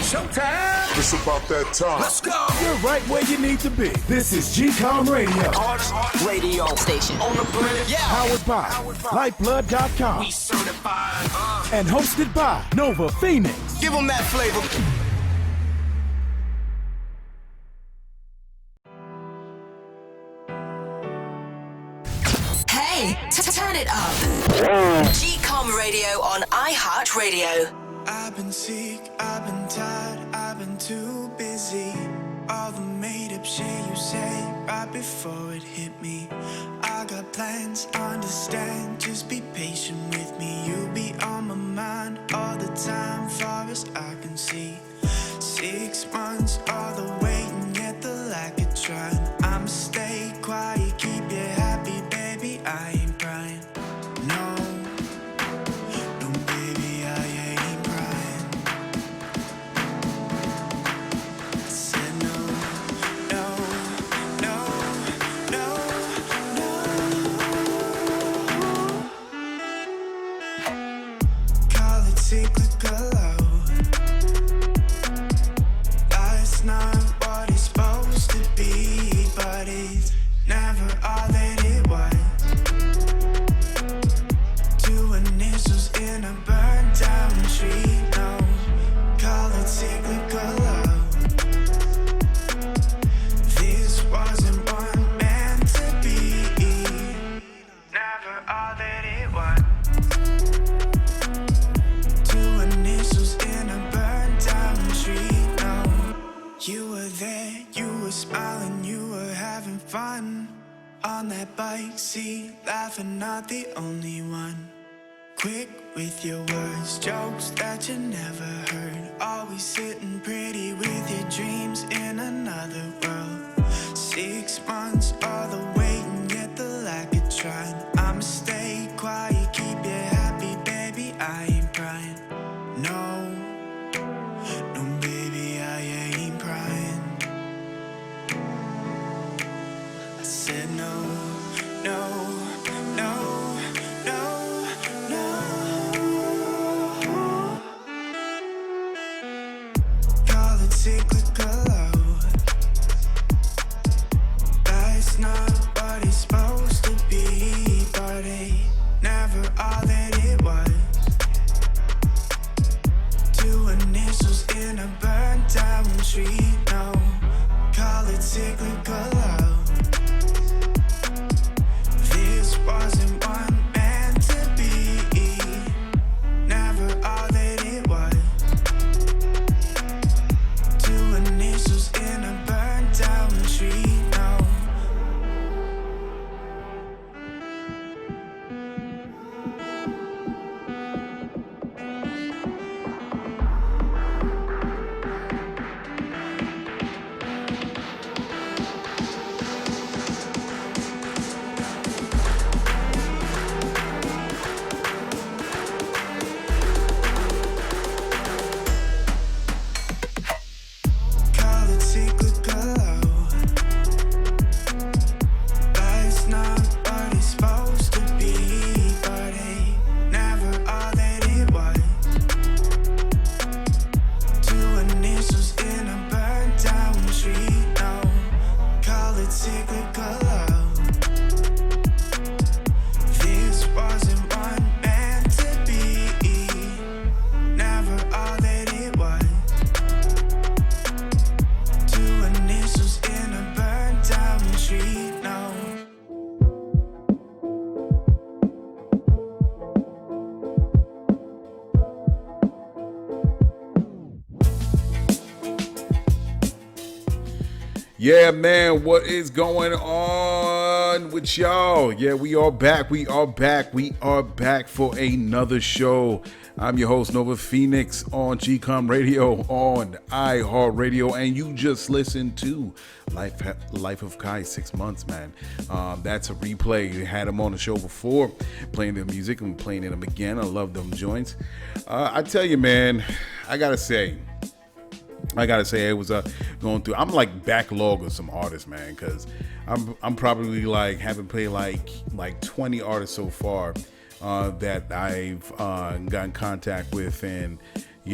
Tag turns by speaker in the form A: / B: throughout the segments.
A: Showtime.
B: It's about that time.
A: Let's go.
C: You're right where you need to be. This is GCOM Radio.
A: Hardest radio station on the planet. Yeah.
C: Powered by Lyfeblood.com.
A: We certified.
C: And hosted by Nova Phoenix.
A: Give them that flavor.
D: Hey, turn it up. GCOM Radio on iHeartRadio.
E: I've been sick, I've been tired, I've been too busy. All the made-up shit you say right before it hit me. I got plans, understand, just be patient with me. You'll be on my mind all the time, far as I can see. 6 months, all the waiting, yet the lack of trying. I'ma stay quiet, keep you happy, baby, I ain't crying. No, no, baby, I ain't crying. I said no, no, no, no, no. Call it cyclical. Life's not what it's supposed to be, but it's never all that it was. Two initials in a burned down tree, no. Call it cyclical love. This wasn't one meant to be, never all that it was. Two initials in a burned down tree, no. You were there, you were smiling, you were having fun. On that bike seat, laughing, not the only one. Quick with your words, jokes that you never heard. Always sitting pretty with your dreams in another world. 6 months, all the waiting, yet the lack of trying. I'ma stay quiet, keep you happy, baby, I ain't crying. No, no, baby, I ain't crying. I said no, no, no, no, no. Call it cyclical. That's not what it's supposed to be, but it never all that it was. Two initials in a burned down tree, no. Call it cyclical love. This wasn't one meant to be, never all that it was. Two initials in a burned down tree, no. Call it cyclical. Life's not what it's supposed to be, but it never all that it was. Two initials in a burned down tree, no. Call it cyclical love. This wasn't one meant to be, never all that it was. Two initials in a burned down tree, no.
F: Yeah, man, what is going on with y'all? Yeah, we are back. We are back for another show. I'm your host, Nova Phoenix, on GCOM Radio, on iHeartRadio, and you just listened to Life of Kai, 6 months, man. That's a replay. We had him on the show before, playing their music, and playing them again. I love them joints. I tell you, man, I gotta say, it was going through. I'm like backlog of some artists, man, because I'm probably like haven't played like 20 artists so far that I've got in contact with, and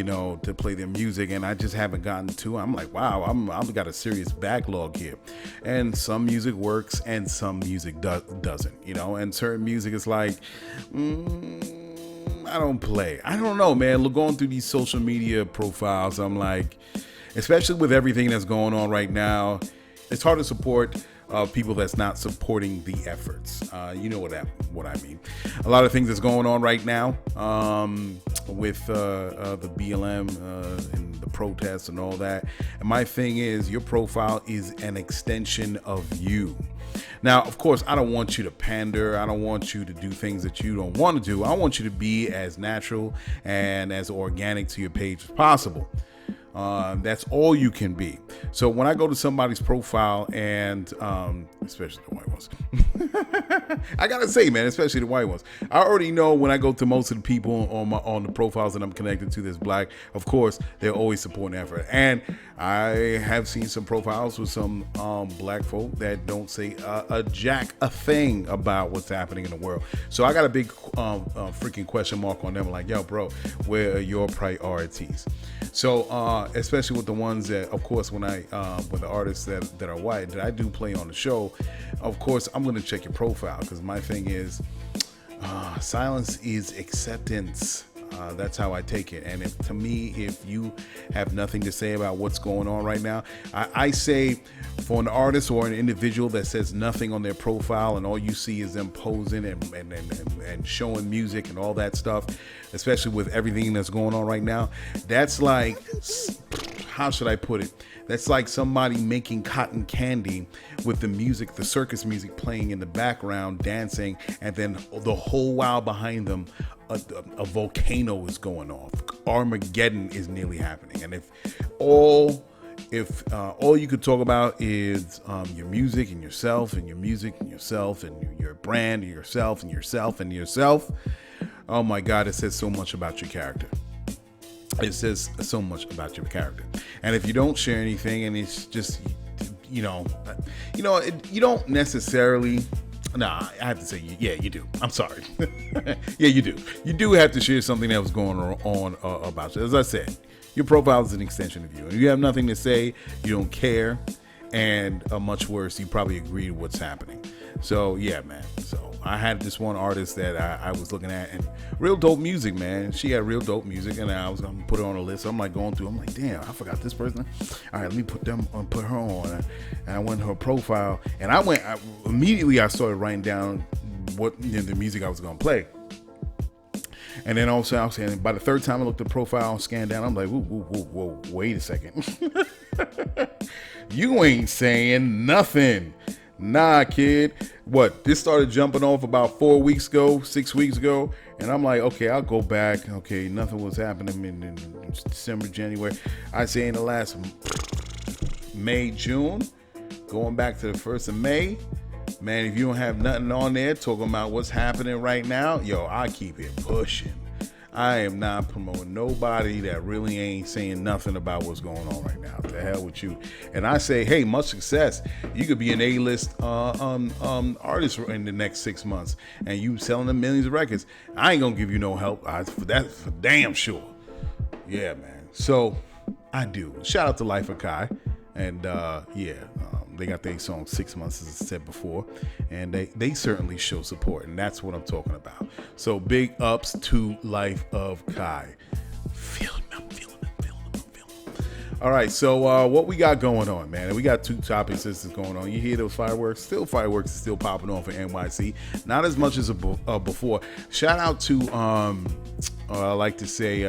F: to play their music, and I just haven't gotten to it. I'm like, wow, I've got a serious backlog here. And some music works and some music doesn't, and certain music is like, I don't play. I don't know, man. Going through these social media profiles, I'm like, especially with everything that's going on right now, it's hard to support people that's not supporting the efforts. You know what I mean. A lot of things that's going on right now with the BLM and the protests and all that. And my thing is, your profile is an extension of you. Now, of course, I don't want you to pander. I don't want you to do things that you don't want to do. I want you to be as natural and as organic to your page as possible. That's all you can be. So when I go to somebody's profile, and especially the white ones, I gotta say, man, especially the white ones, I already know when I go to most of the people on the profiles that I'm connected to that's black, of course, they're always supporting effort. And I have seen some profiles with some black folk that don't say a thing about what's happening in the world. So I got a big freaking question mark on them. Like, yo, bro, where are your priorities? So especially with the ones that, of course, with the artists that are white that I do play on the show, of course, I'm going to check your profile, because my thing is silence is acceptance. That's how I take it. And to me, if you have nothing to say about what's going on right now, I say for an artist or an individual that says nothing on their profile and all you see is them posing and showing music and all that stuff, especially with everything that's going on right now, that's like, how should I put it? That's like somebody making cotton candy with the music, the circus music playing in the background, dancing, and then the whole while behind them, a volcano is going off. Armageddon is nearly happening. And if all you could talk about is your music and yourself and your music and yourself and your brand and yourself and yourself and yourself, oh my God, it says so much about your character. It says so much about your character. And if you don't share anything, and it's just, you don't necessarily. Nah, I have to say, yeah, you do. I'm sorry. Yeah, you do. You do have to share something that was going on about you. As I said, your profile is an extension of you. And you have nothing to say, you don't care, and much worse, you probably agree to what's happening. So, yeah, man. So, I had this one artist that I was looking at, and real dope music, man. She had real dope music, and I was going to put her on a list. So I'm like going through, I'm like, damn, I forgot this person. All right, let me put her on. And I went to her profile, and immediately I started writing down what the music I was going to play. And then all of a sudden, I was saying, by the third time I looked at the profile and scanned down, I'm like, whoa, wait a second. You ain't saying nothing. Nah, kid. What? This started jumping off about 6 weeks ago. And I'm like, okay, I'll go back. Okay, nothing was happening in December, January. I'd say in the last May, June, going back to the 1st of May. Man, if you don't have nothing on there talking about what's happening right now, yo, I keep it pushing. I am not promoting nobody that really ain't saying nothing about what's going on right now. To hell with you. And I say, hey, much success. You could be an A-list artist in the next 6 months, and you selling them millions of records. I ain't gonna give you no help. That's for damn sure. Yeah, man. So I do. Shout out to Lyfer Kai. And they got their song 6 months, as I said before, and they certainly show support, and that's what I'm talking about. So big ups to Lyfe of Kai. Feeling them. All right, so what we got going on, man? We got two topics that's going on. You hear those fireworks? Fireworks is still popping off in NYC. Not as much as before. Shout out to I like to say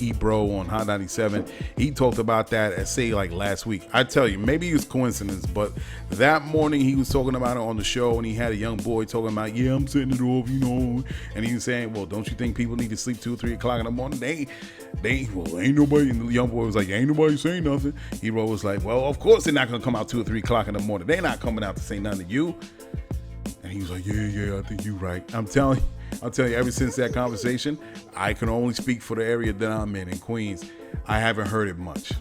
F: Ebro on Hot 97. He talked about that like last week. I tell you, maybe it was coincidence, but that morning he was talking about it on the show, and he had a young boy talking about, yeah, I'm setting it off, and he was saying, well, don't you think people need to sleep 2 or 3 o'clock in the morning? Ain't nobody. And the young boy was like, ain't nobody saying nothing. Ebro was like, well, of course they're not gonna come out 2 or 3 o'clock in the morning. They're not coming out to say nothing to you. And he was like, yeah, I think you're right. I'm telling you, ever since that conversation, I can only speak for the area that I'm in Queens. I haven't heard it much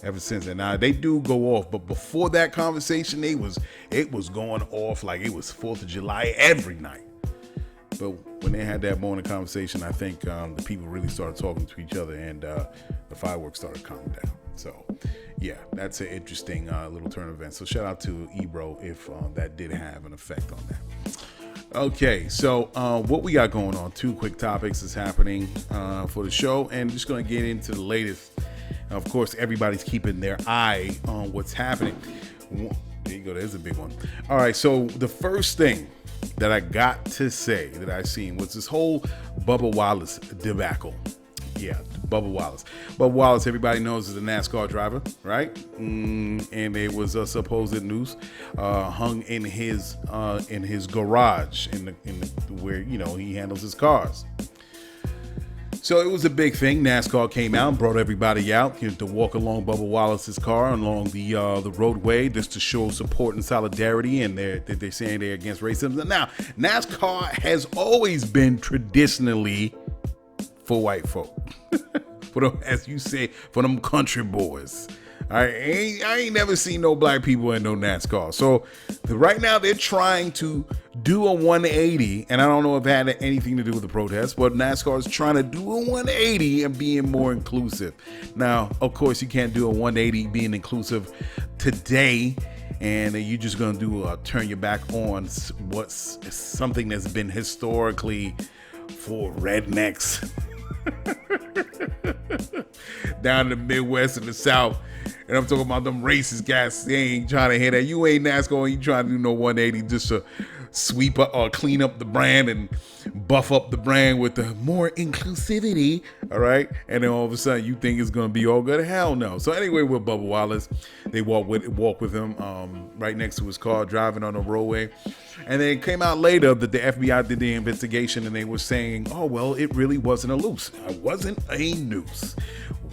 F: ever since. And now they do go off, but before that conversation, it was going off like it was 4th of July every night. But when they had that morning conversation, I think the people really started talking to each other, and the fireworks started calming down. So, yeah, that's an interesting little turn of events. So shout out to Ebro if that did have an effect on that. Okay, so what we got going on? 2 quick topics is happening for the show, and just going to get into the latest. Of course, everybody's keeping their eye on what's happening. There you go. There's a big one. All right, so the first thing that I got to say that I seen was this whole Bubba Wallace debacle. Yeah, Bubba Wallace. Bubba Wallace, everybody knows, is a NASCAR driver, right? And there was a supposed noose hung in his garage, in the where he handles his cars. So it was a big thing. NASCAR came out and brought everybody out to walk along Bubba Wallace's car along the roadway, just to show support and solidarity. And they're saying they're against racism. Now, NASCAR has always been traditionally for white folk, for them, as you say, for them country boys. I ain't never seen no black people in no NASCAR. So right now they're trying to do a 180, and I don't know if it had anything to do with the protest, but NASCAR is trying to do a 180 and being more inclusive. Now, of course, you can't do a 180 being inclusive today, and you're just gonna do turn your back on what's something that's been historically for rednecks down in the Midwest and the South. And I'm talking about them racist guys. They ain't trying to hear that. You ain't NASCAR, you trying to do no 180 just to sweep up or clean up the brand and buff up the brand with the more inclusivity. All right. And then all of a sudden you think it's going to be all good. Hell no. So anyway, with Bubba Wallace, they walk with him right next to his car, driving on the roadway. And then it came out later that the FBI did the investigation, and they were saying, oh, well, it really wasn't a noose. It wasn't a noose.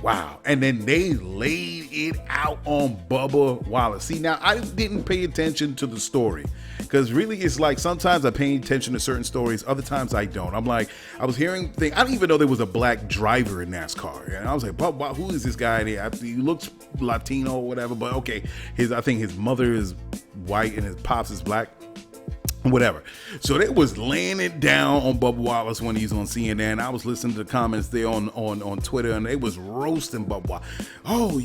F: Wow. And then they laid it out on Bubba Wallace. See, now I didn't pay attention to the story, because really it's like sometimes I pay attention to certain stories, other times I don't. I'm like, I was hearing things. I didn't even know there was a black driver in NASCAR. And I was like, Bubba, who is this guy? He looks Latino or whatever, but okay. I think his mother is white and his pops is black. Whatever. So they was laying it down on Bubba Wallace when he's on CNN. I was listening to the comments there on Twitter, and they was roasting Bubba Wallace. Oh,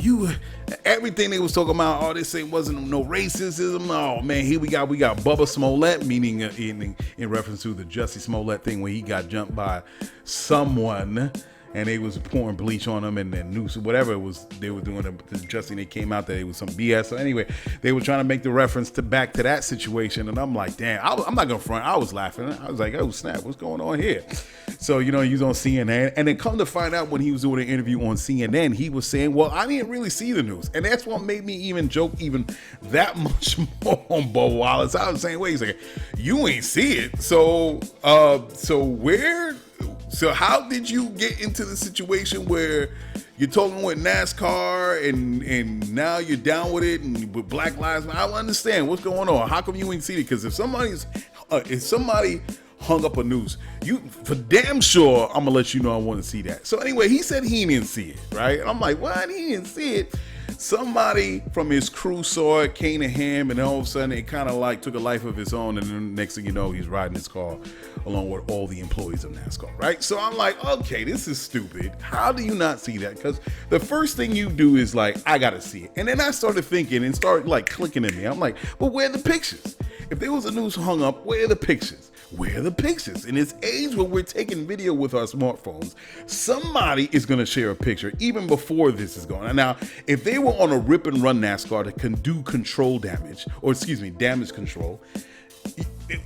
F: everything they was talking about, all they say wasn't no racism. Oh man, here we got Bubba Smollett, meaning in reference to the Jussie Smollett thing where he got jumped by someone. And they was pouring bleach on him and then noose, whatever it was they were doing. Justin, they came out that it was some BS. So anyway, they were trying to make the reference back to that situation. And I'm like, damn, I'm not going to front. I was laughing. I was like, oh, snap, what's going on here? So, he was on CNN. And then come to find out when he was doing an interview on CNN, he was saying, well, I didn't really see the news. And that's what made me even joke even that much more on Bubba Wallace. I was saying, wait a second, you ain't see it. So how did you get into the situation where you're talking with NASCAR and now you're down with it and with Black Lives Matter? I don't understand what's going on. How come you ain't seen it? Because if somebody hung up a noose, you for damn sure I'm gonna let you know I want to see that. So anyway, he said he didn't see it, right? And I'm like, what? He didn't see it. Somebody from his crew saw it, came to him, and all of a sudden it kind of like took a life of its own. And then next thing you know, he's riding his car along with all the employees of NASCAR, right? So I'm like, okay, this is stupid. How do you not see that? Because the first thing you do is like, I gotta see it. And then I started thinking and started like clicking in me. I'm like, well, where are the pictures? If there was a noose hung up, where are the pictures? Where are the pictures? In this age where we're taking video with our smartphones, somebody is going to share a picture even before this is going on. Now, if they were on a rip and run NASCAR that can do damage control,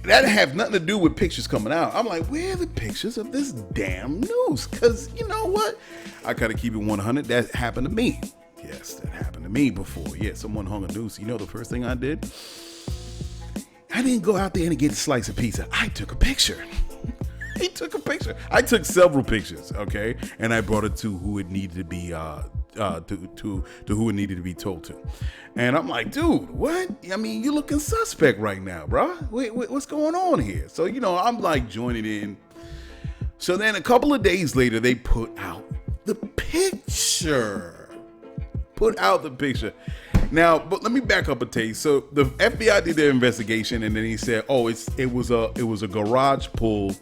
F: that have nothing to do with pictures coming out. I'm like, where are the pictures of this damn news? Because you know what? I got to keep it 100. That happened to me. Yes, that happened to me before. Yeah, someone hung a noose. You know the first thing I did? I didn't go out there and get a slice of pizza. I took a picture. He took a picture. I took several pictures, okay, and I brought it to who it needed to be to who it needed to be told to. And I'm like, dude, what? I mean, you're looking suspect right now, bro. Wait, what's going on here? So I'm like joining in. So then a couple of days later, they put out the picture. Now, but let me back up a taste. So the FBI did their investigation, and then he said, "Oh, it was a garage pull,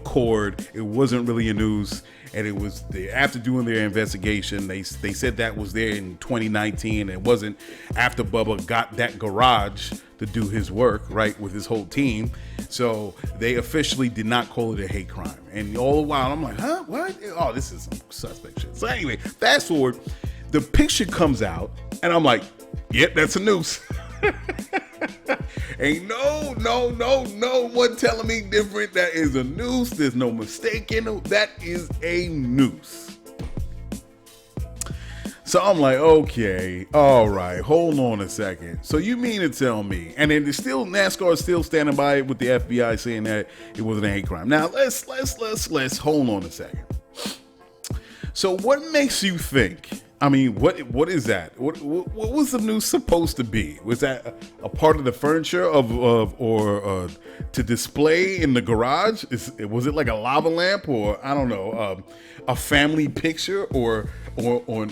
F: cord. It wasn't really a noose." And it was after doing their investigation, they said that was there in 2019. It wasn't after Bubba got that garage to do his work, right, with his whole team. So they officially did not call it a hate crime. And all the while, I'm like, huh? What? Oh, this is some suspect shit. So anyway, fast forward, the picture comes out, and I'm like, yep, that's a noose. Ain't no one telling me different. That is a noose. There's no mistake in it. That is a noose. So I'm like, okay, all right, hold on a second. So you mean to tell me, and then NASCAR is still standing by it with the FBI saying that it wasn't a hate crime. Now let's hold on a second. So what makes you think? I mean, what is that? What was the noose supposed to be? Was that a part of the furniture or to display in the garage? Was it like a lava lamp, or I don't know, a family picture, or or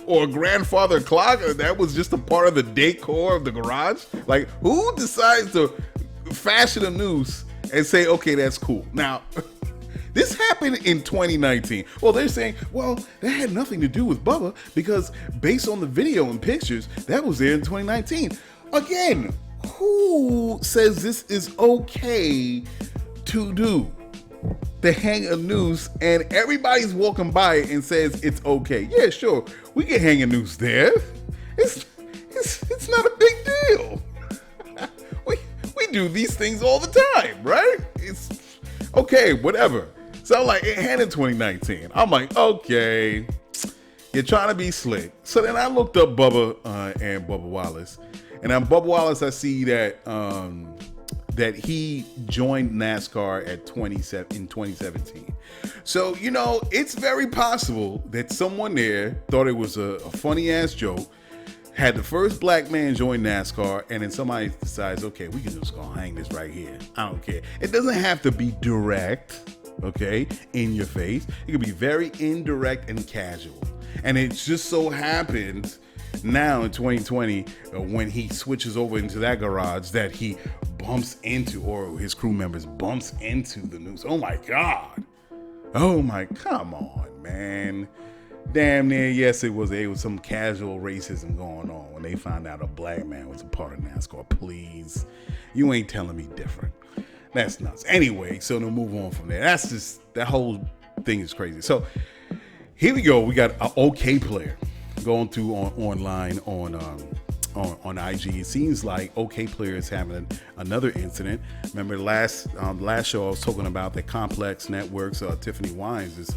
F: a grandfather clock? That was just a part of the decor of the garage. Like, who decides to fashion a noose and say, okay, that's cool? Now. This happened in 2019. Well, they're saying, well, that had nothing to do with Bubba because based on the video and pictures, that was there in 2019. Again, who says this is okay to do? To hang a noose and everybody's walking by it and says it's okay. Yeah, sure, we can hang a noose there. It's not a big deal. we do these things all the time, right? It's okay, whatever. So like it had in 2019. I'm like, okay, you're trying to be slick. So then I looked up Bubba and Bubba Wallace, and on Bubba Wallace I see that that he joined NASCAR in 2017. So it's very possible that someone there thought it was a funny ass joke, had the first black man join NASCAR, and then somebody decides, okay, we can just go hang this right here. I don't care. It doesn't have to be direct, okay, in your face. It could be very indirect and casual. And it just so happens now in 2020, when he switches over into that garage, that he bumps into, or his crew members bumps into the noose. Oh my God. Oh my, come on, man. Damn near, yes, it was some casual racism going on when they found out a black man was a part of NASCAR. Please, you ain't telling me different. That's nuts. Anyway, so to move on from there, that's just, that whole thing is crazy. So here we go. We got an Okayplayer going through online on IG. It seems like Okayplayer is having another incident. Remember last show I was talking about that Complex Networks, Tiffany Wines is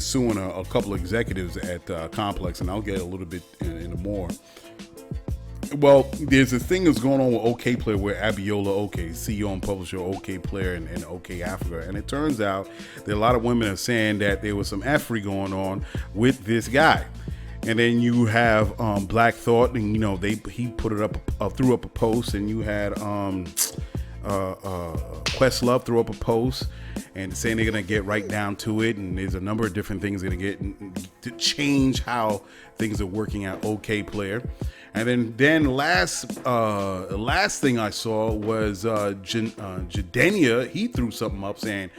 F: suing a couple of executives at Complex, and I'll get a little bit into more. Well, there's a thing that's going on with Okayplayer where Abiola Okey, CEO and publisher of Okayplayer and OK Africa, and it turns out that a lot of women are saying that there was some effery going on with this guy. And then you have Black Thought, and he put it up, threw up a post, and you had Questlove threw up a post and saying they're gonna get right down to it, and there's a number of different things gonna get to change how things are working at Okayplayer. And then last thing I saw was Jadenia. He threw something up saying,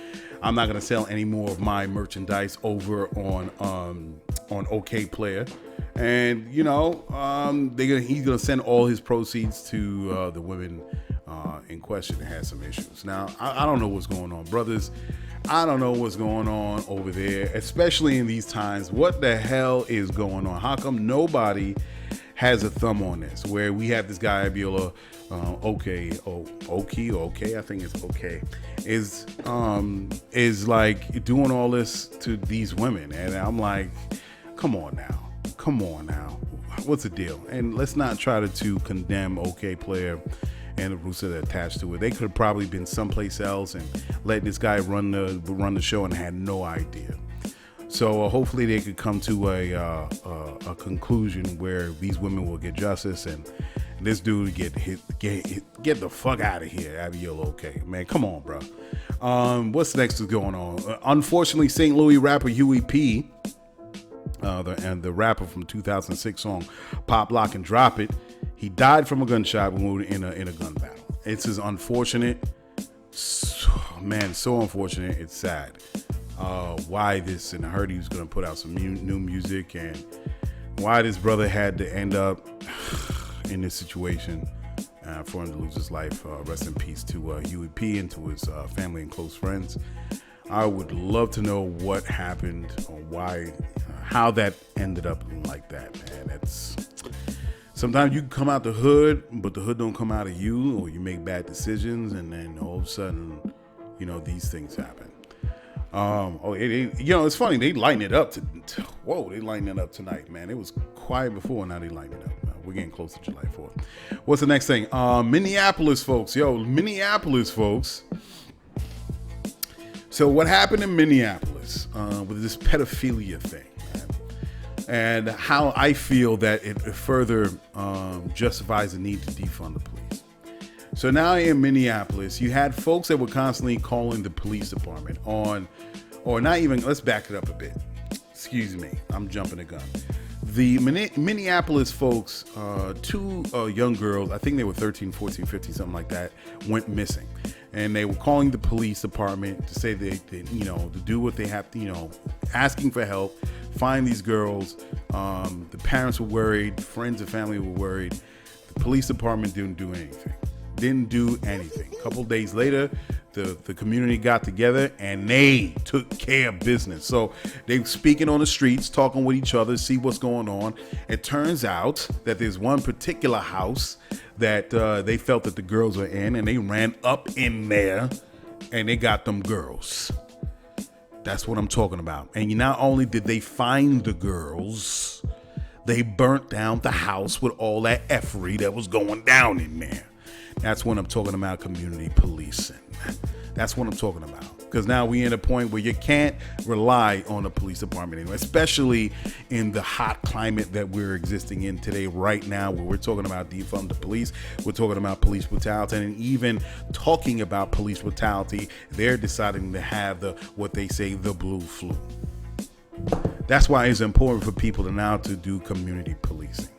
F: I'm not gonna sell any more of my merchandise over on Okayplayer, and he's gonna send all his proceeds to the women in question that had some issues. Now I don't know what's going on, brothers. I don't know what's going on over there, especially in these times. What the hell is going on? How come nobody has a thumb on this? Where we have this guy Abiola okay, I think it's okay, is like doing all this to these women, and I'm like, come on now, what's the deal? And let's not try to condemn Okayplayer and the roots that are attached to it. They could have probably been someplace else and letting this guy run the show and had no idea. So hopefully they could come to a conclusion where these women will get justice and this dude get the fuck out of here. Abiola okay, man, come on, bro. What's next is going on? Unfortunately, St. Louis rapper Huey P the rapper from 2006 song Pop, Lock, and Drop It. He died from a gunshot wound in a gun battle. It's just unfortunate. So unfortunate. It's sad. Why this, and I heard he was going to put out some new music, and why this brother had to end up in this situation for him to lose his life. Rest in peace to Huey P and to his family and close friends. I would love to know what happened or why, how that ended up like that, man. It's sometimes you come out the hood, but the hood don't come out of you, or you make bad decisions, and then all of a sudden, these things happen. It's funny. They lighten it up they lighten it up tonight, man. It was quiet before, now they lighten it up. We're getting close to July 4th. What's the next thing? Minneapolis folks. So what happened in Minneapolis with this pedophilia thing, man, and how I feel that it further justifies the need to defund the police. So now in Minneapolis, you had folks that were constantly calling the police department let's back it up a bit. Excuse me, I'm jumping the gun. The Minneapolis folks, two young girls, I think they were 13, 14, 15, something like that, went missing. And they were calling the police department to say they to do what they have to, asking for help, find these girls. The parents were worried, friends and family were worried. The police department didn't do anything. A couple days later, the community got together and they took care of business. So they were speaking on the streets, talking with each other, see what's going on. It turns out that there's one particular house that they felt that the girls were in, and they ran up in there and they got them girls. That's what I'm talking about. And not only did they find the girls, they burnt down the house with all that effery that was going down in there. That's what I'm talking about, community policing. That's what I'm talking about. Because now we're in a point where you can't rely on the police department anymore, especially in the hot climate that we're existing in today, right now, where we're talking about defund the police. We're talking about police brutality, and even talking about police brutality, they're deciding to have what they say, the blue flu. That's why it's important for people to do community policing.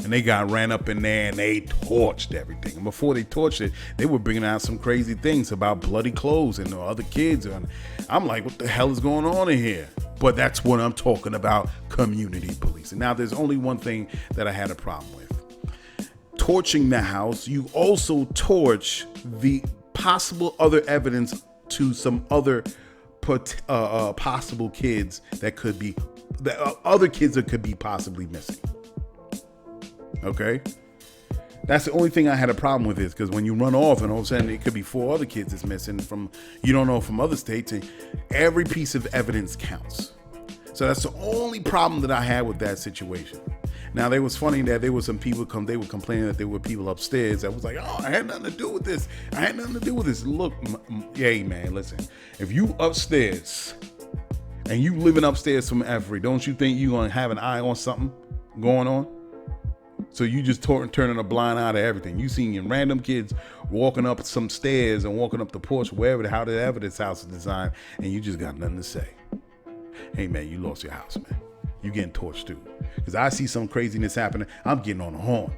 F: And they ran up in there and they torched everything. And before they torched it, they were bringing out some crazy things about bloody clothes and the other kids. And I'm like, what the hell is going on in here? But that's what I'm talking about, community policing. Now, there's only one thing that I had a problem with. Torching the house, you also torch the possible other evidence to some other possible kids that could be, other kids that could be possibly missing. Okay, that's the only thing I had a problem with, is because when you run off and all of a sudden it could be 4 other kids that's missing from, from other states, and every piece of evidence counts. So that's the only problem that I had with that situation. Now, it was funny that there were some people they were complaining that there were people upstairs that was like, oh, I had nothing to do with this. Look, hey man, listen, if you upstairs and you living upstairs from Every, don't you think you gonna have an eye on something going on? So you just turning a blind eye to everything. You seen random kids walking up some stairs and walking up the porch, how the evidence house is designed, and you just got nothing to say. Hey man, you lost your house, man. You getting torched too. Because I see some craziness happening, I'm getting on the horn.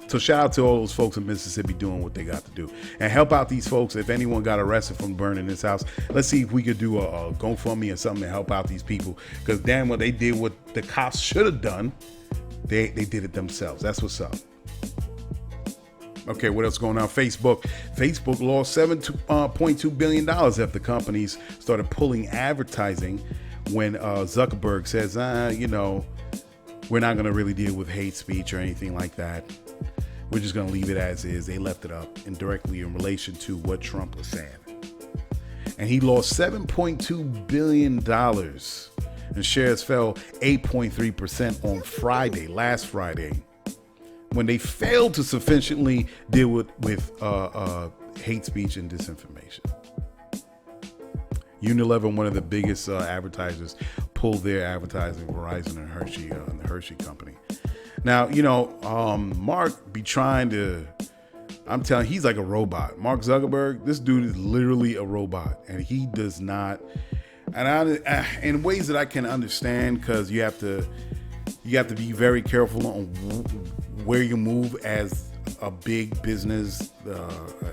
F: So shout out to all those folks in Mississippi doing what they got to do. And help out these folks. If anyone got arrested from burning this house, let's see if we could do a GoFundMe or something to help out these people. Because damn, what they did, what the cops should have done, they did it themselves. That's what's up. Okay, what else going on? Facebook lost $7.2 billion after companies started pulling advertising when Zuckerberg says, we're not going to really deal with hate speech or anything like that. We're just going to leave it as is. They left it up indirectly in relation to what Trump was saying. And he lost $7.2 billion. And shares fell 8.3% on last Friday, when they failed to sufficiently deal with hate speech and disinformation. Unilever, one of the biggest advertisers, pulled their advertising, Verizon and Hershey, and the Hershey company. Now, Mark be trying to, I'm telling you, he's like a robot. Mark Zuckerberg, this dude is literally a robot, and he does not, And in ways that I can understand, because you have to be very careful on where you move as a big business,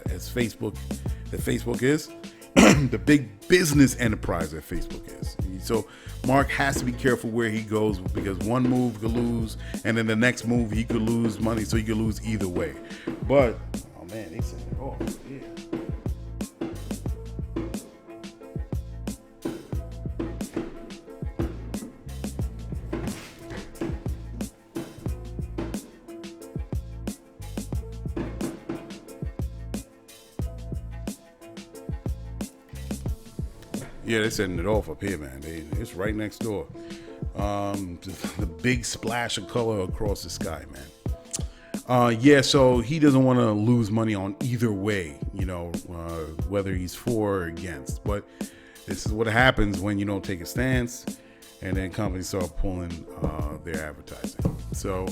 F: as Facebook is, the big business enterprise that Facebook is. So Mark has to be careful where he goes, because one move could lose, and then the next move he could lose money, so he could lose either way. But oh man, they said it all. Yeah. Yeah, they're setting it off up here, man. It's right next door. The big splash of color across the sky, man. Yeah, so he doesn't want to lose money on either way, whether he's for or against. But this is what happens when you don't take a stance, and then companies start pulling their advertising. So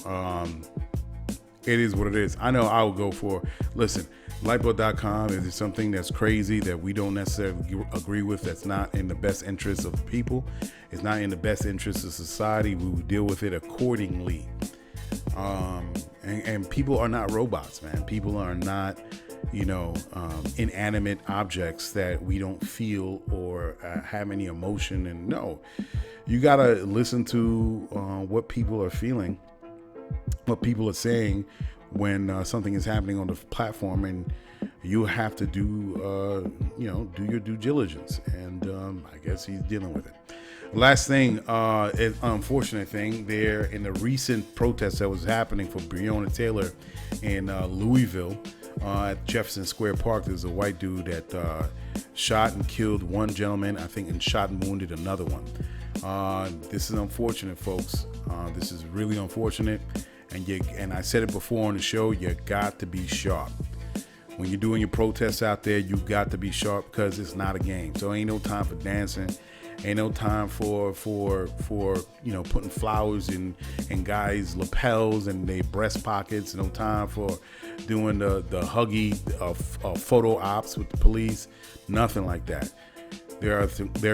F: it is what it is. I know I would go for, listen, Lyfeblood.com is something that's crazy that we don't necessarily agree with, that's not in the best interest of people. It's not in the best interest of society. We will deal with it accordingly. And people are not robots, man. People are not, inanimate objects that we don't feel or have any emotion. And no, you got to listen to what people are feeling, what people are saying when something is happening on the platform, and you have to do your due diligence. And I guess he's dealing with it. Last thing, an unfortunate thing there in the recent protest that was happening for Breonna Taylor in Louisville at Jefferson Square Park. There's a white dude that shot and killed one gentleman, I think, and shot and wounded another one. This is unfortunate, folks. This is really unfortunate. And I said it before on the show, you got to be sharp. When you're doing your protests out there, you got to be sharp, because it's not a game. So ain't no time for dancing. Ain't no time for putting flowers in guys' lapels and their breast pockets. No time for doing the huggy photo ops with the police. Nothing like that. There are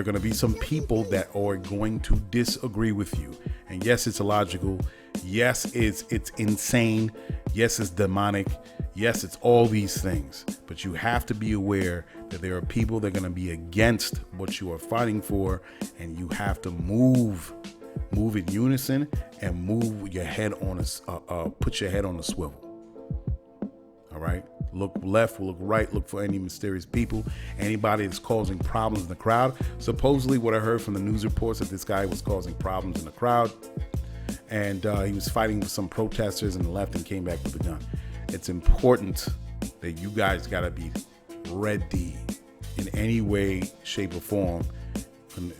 F: going to be some people that are going to disagree with you. And yes, it's illogical. Yes, it's insane. Yes, it's demonic. Yes, it's all these things. But you have to be aware that there are people that are going to be against what you are fighting for, and you have to move in unison and move your head on put your head on a swivel. All right. Look left, look right, look for any mysterious people, anybody that's causing problems in the crowd. Supposedly, what I heard from the news reports, that this guy was causing problems in the crowd, and he was fighting with some protesters and left and came back with a gun. It's important that you guys got to be ready in any way, shape, or form, in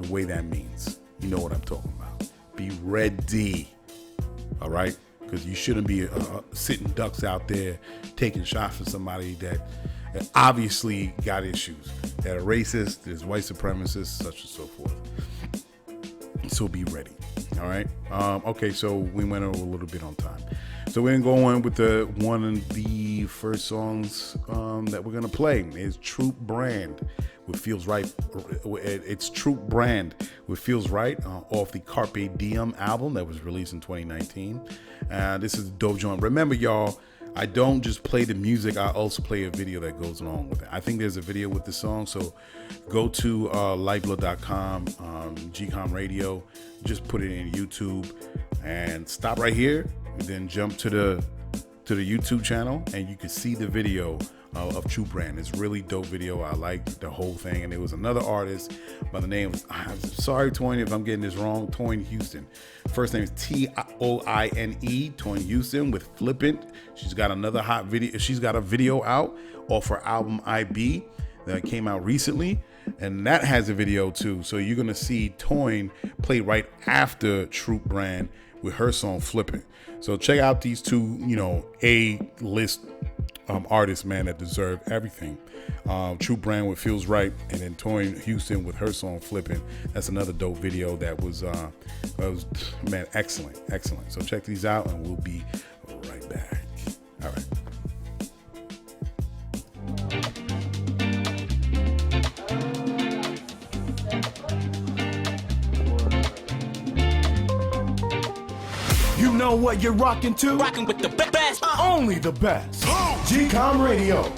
F: the way that means. You know what I'm talking about. Be ready. All right? Because you shouldn't be sitting ducks out there taking shots for somebody that obviously got issues, that are racist, there's white supremacists, such and so forth. So be ready. All right. Okay. So we went over a little bit on time. So we're gonna go on with one of the first songs that we're gonna play. Is Troop Brand with Feels Right. It's Troop Brand with Feels Right off the Carpe Diem album that was released in 2019. This is a dope joint. Remember, y'all, I don't just play the music, I also play a video that goes along with it. I think there's a video with the song, so go to Lyfeblood.com, GCOM Radio, just put it in YouTube, and stop right here, and then jump to the YouTube channel, and you can see the video of True Brand. It's really dope video. I like the whole thing. And there was another artist by the name of, I'm sorry, Toyne, if I'm getting this wrong, Toyne Houston. First name is Toine, Toyne Houston with Flippant. She's got another hot video. She's got a video out off her album IB that came out recently, and that has a video too. So you're gonna see Toyne play right after Troop Brand with her song Flippant. So check out these two, A-list artists, man, that deserve everything. Troop Brand with Feels Right, and then Toyne Houston with her song Flipping. That's another dope video that was man, excellent. So check these out, and we'll be right back. All right.
C: know what you're rocking to?
A: Rocking with the best.
C: Only the best. GCOM Radio.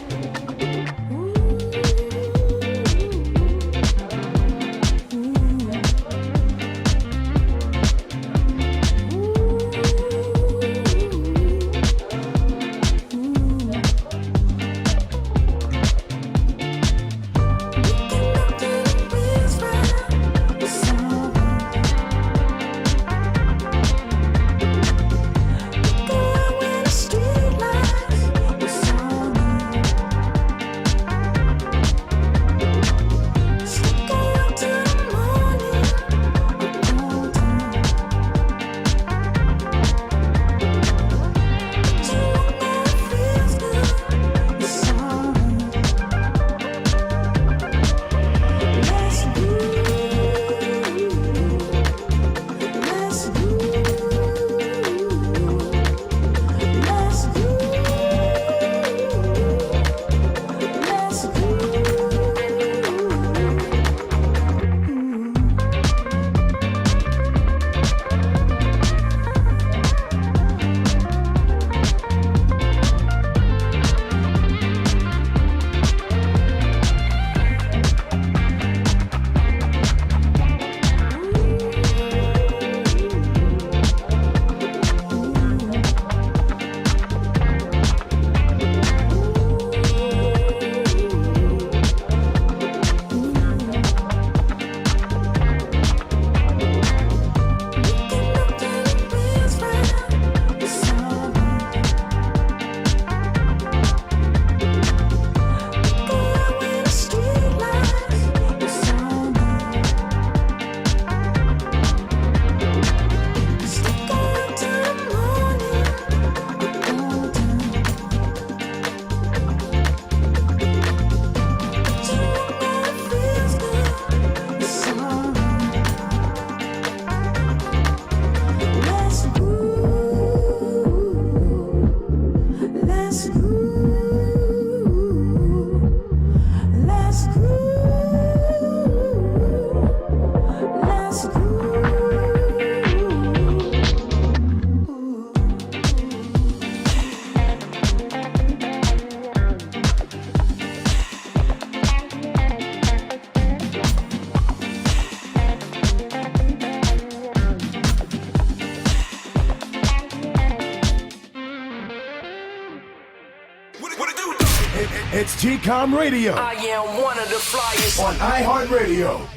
C: It's GCOM Radio.
A: I am one of the flyers
C: on iHeartRadio.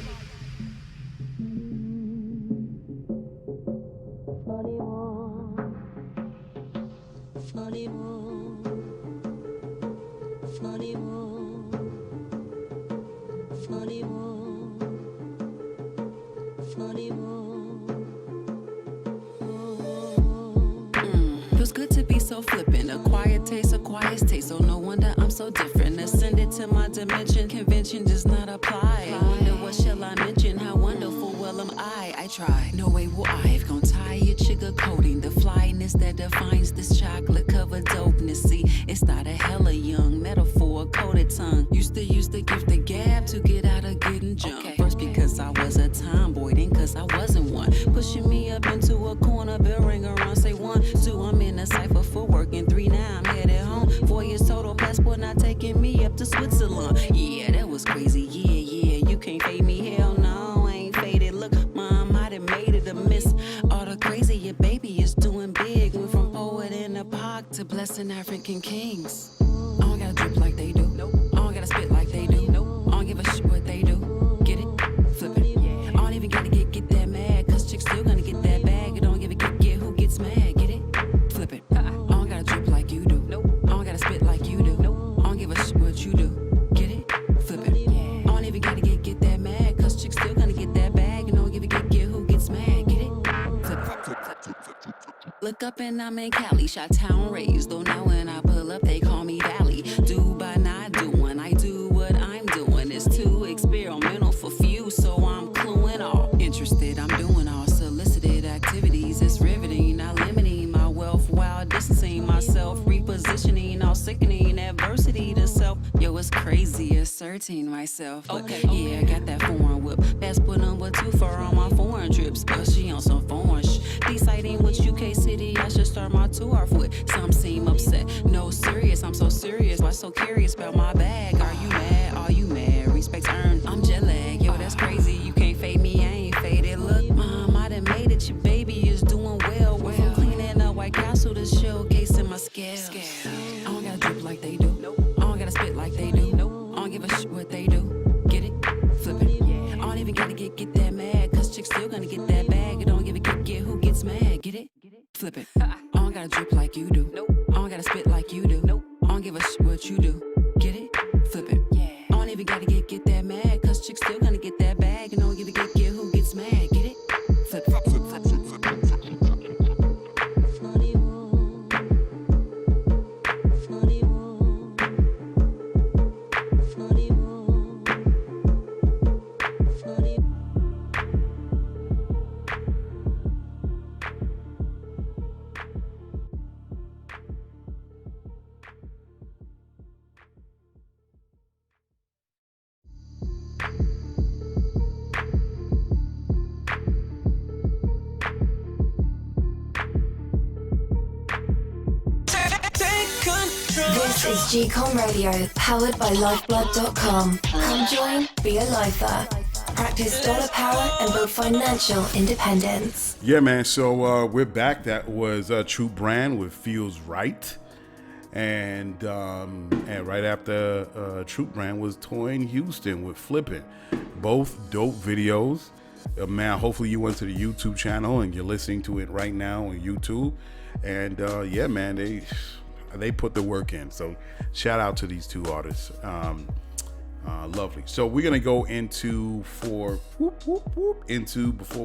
B: Feels good to be so flippant. A quiet taste. So no wonder I'm so different. Ascended to my dimension. Convention does not apply. I wonder what shall I mention? How wonderful well am I try. No way will I have gone tired sugar coating. The flyness that defines this chocolate covered dopeness. See, it's not a hella young metaphor, coated tongue. Used to give the gab to get out of getting junk. Okay. First because I was a tomboy, then cause I wasn't one. Pushing me up into a corner, bell ring around, say 1, 2, I'm in a cipher for work, and 3, now I'm headed home. 4 years total, passport not taking me up to Switzerland. Yeah, that was crazy, yeah, you can't fade me, hell no, I ain't faded. Look, mom, I done made it a miss. All the crazy, your baby is doing big. Went from poet in the park to blessing African kings. I don't gotta drip like they do. Nope. I don't gotta spit like they do. Nope. I don't give a shit what they do. Get it? Flip it. I don't even gotta get that mad, cause chicks still gonna get that bag. I don't give a get who gets mad. Get it? Flip it. I don't gotta drip like you do. Nope. I don't gotta spit like you do. Nope. I don't give a shit what you do. Get it? Flip it. I don't even gotta get that mad, cause chicks still gonna get that bag. I don't give a get who gets mad. Get it? Flip it. Look up and I'm in Cali, Chi-Town raised. Though now when I pull up, they call me Valley. Do by not doing, I do what I'm doing. It's too experimental for few, so I'm cluing all. Interested, I'm doing all solicited activities. It's riveting, not limiting my wealth while distancing myself. Repositioning, all sickening, adversity to self. Yo, it's crazy asserting myself. But yeah, I got that foreign whip. Passport number 2 for all my foreign trips. But she on some foreign Deciding which UK city I start my tour off with. Some seem upset. No, serious, I'm so serious. Why so curious about my bag? Are you mad? Are you mad? Respect's earned. I'm jet lag. Yo, that's crazy. You can't fade me. I ain't faded. Look, mom, I done made it. Your baby is doing well. Went from cleaning up White Castle to showcasing my scales. I don't gotta drip like they do. I don't gotta spit like they do. I don't give a shit what they do. Get it? Flip it. I don't even gotta get that mad. Cause chicks still gonna get that bag. I don't give a get who gets mad. Get it? Flip it. I don't gotta drip like you do. I don't gotta spit like you do. I don't give a shit what you do. Get it? Flip it. I don't even gotta get that mad. Cause chicks still gonna get that bag. And don't give a get who gets mad. Get it? Flip it.
D: This is GCOM Radio, powered by Lyfeblood.com. Come join, be a Lyfer. Practice dollar power and build financial independence.
F: Yeah, man. So we're back. That was True Brand with Feels Right. And right after True Brand was Toy in Houston with Flippin'. Both dope videos. Man, hopefully you went to the YouTube channel and you're listening to it right now on YouTube. And yeah, man, they put the work in. So shout out to these two artists. Lovely. So we're gonna go into before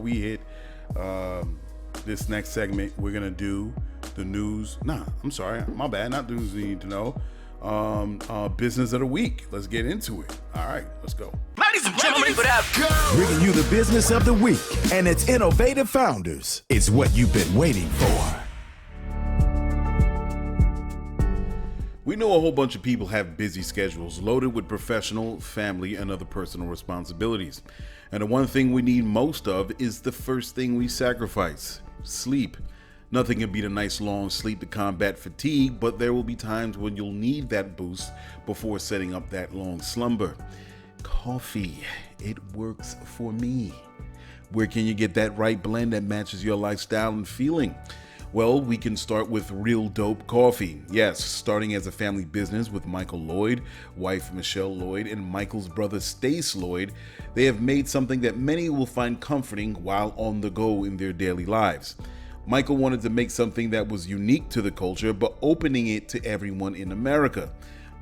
F: we hit this next segment. We're gonna do the news. I'm sorry, my bad. Not news you need to know. Business of the week. Let's get into it. All right, let's go.
A: Ladies and gentlemen,
C: Bringing you the business of the week and its innovative founders. It's what you've been waiting for.
F: We know a whole bunch of people have busy schedules loaded with professional, family, and other personal responsibilities. And the one thing we need most of is the first thing we sacrifice: sleep. Nothing can beat a nice long sleep to combat fatigue, but there will be times when you'll need that boost before setting up that long slumber. Coffee, it works for me. Where can you get that right blend that matches your lifestyle and feeling? Well, we can start with Real Dope Coffee. Yes, starting as a family business with Michael Lloyd, wife Michelle Lloyd, and Michael's brother Stace Lloyd, they have made something that many will find comforting while on the go in their daily lives. Michael wanted to make something that was unique to the culture, but opening it to everyone in America.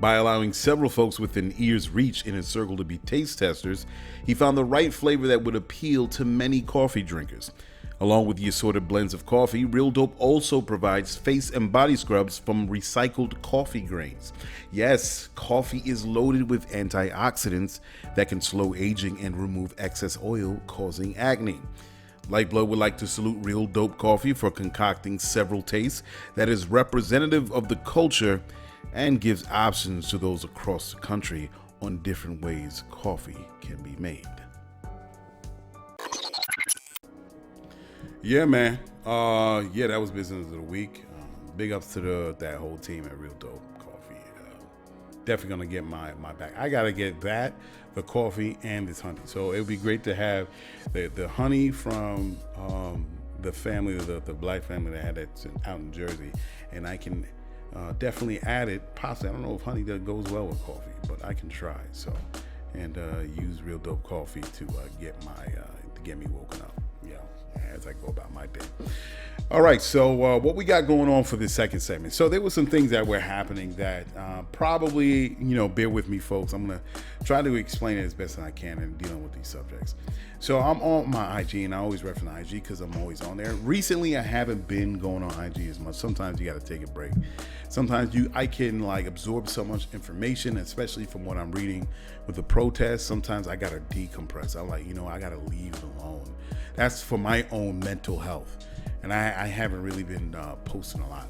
F: By allowing several folks within ear's reach in his circle to be taste testers, he found the right flavor that would appeal to many coffee drinkers. Along with the assorted blends of coffee, Real Dope also provides face and body scrubs from recycled coffee grains. Yes, coffee is loaded with antioxidants that can slow aging and remove excess oil causing acne. Lyfeblood would like to salute Real Dope Coffee for concocting several tastes that is representative of the culture and gives options to those across the country on different ways coffee can be made. Yeah, man. Yeah, that was business of the week. Big ups to that whole team at Real Dope Coffee. Definitely gonna get my back. I gotta get that, the coffee, and this honey. So it would be great to have the honey from the family, the black family that had that out in Jersey, and I can definitely add it. Possibly, I don't know if honey goes well with coffee, but I can try. So, and use Real Dope Coffee to get me woken up. As I go about my day. All right, so what we got going on for this second segment? So there were some things that were happening that probably, bear with me, folks. I'm going to try to explain it as best as I can in dealing with these subjects. So I'm on my IG, and I always reference IG because I'm always on there. Recently, I haven't been going on IG as much. Sometimes you got to take a break. Sometimes I can absorb so much information, especially from what I'm reading with the protests. Sometimes I got to decompress. I'm like, I got to leave it alone. That's for my own mental health. And I haven't really been posting a lot.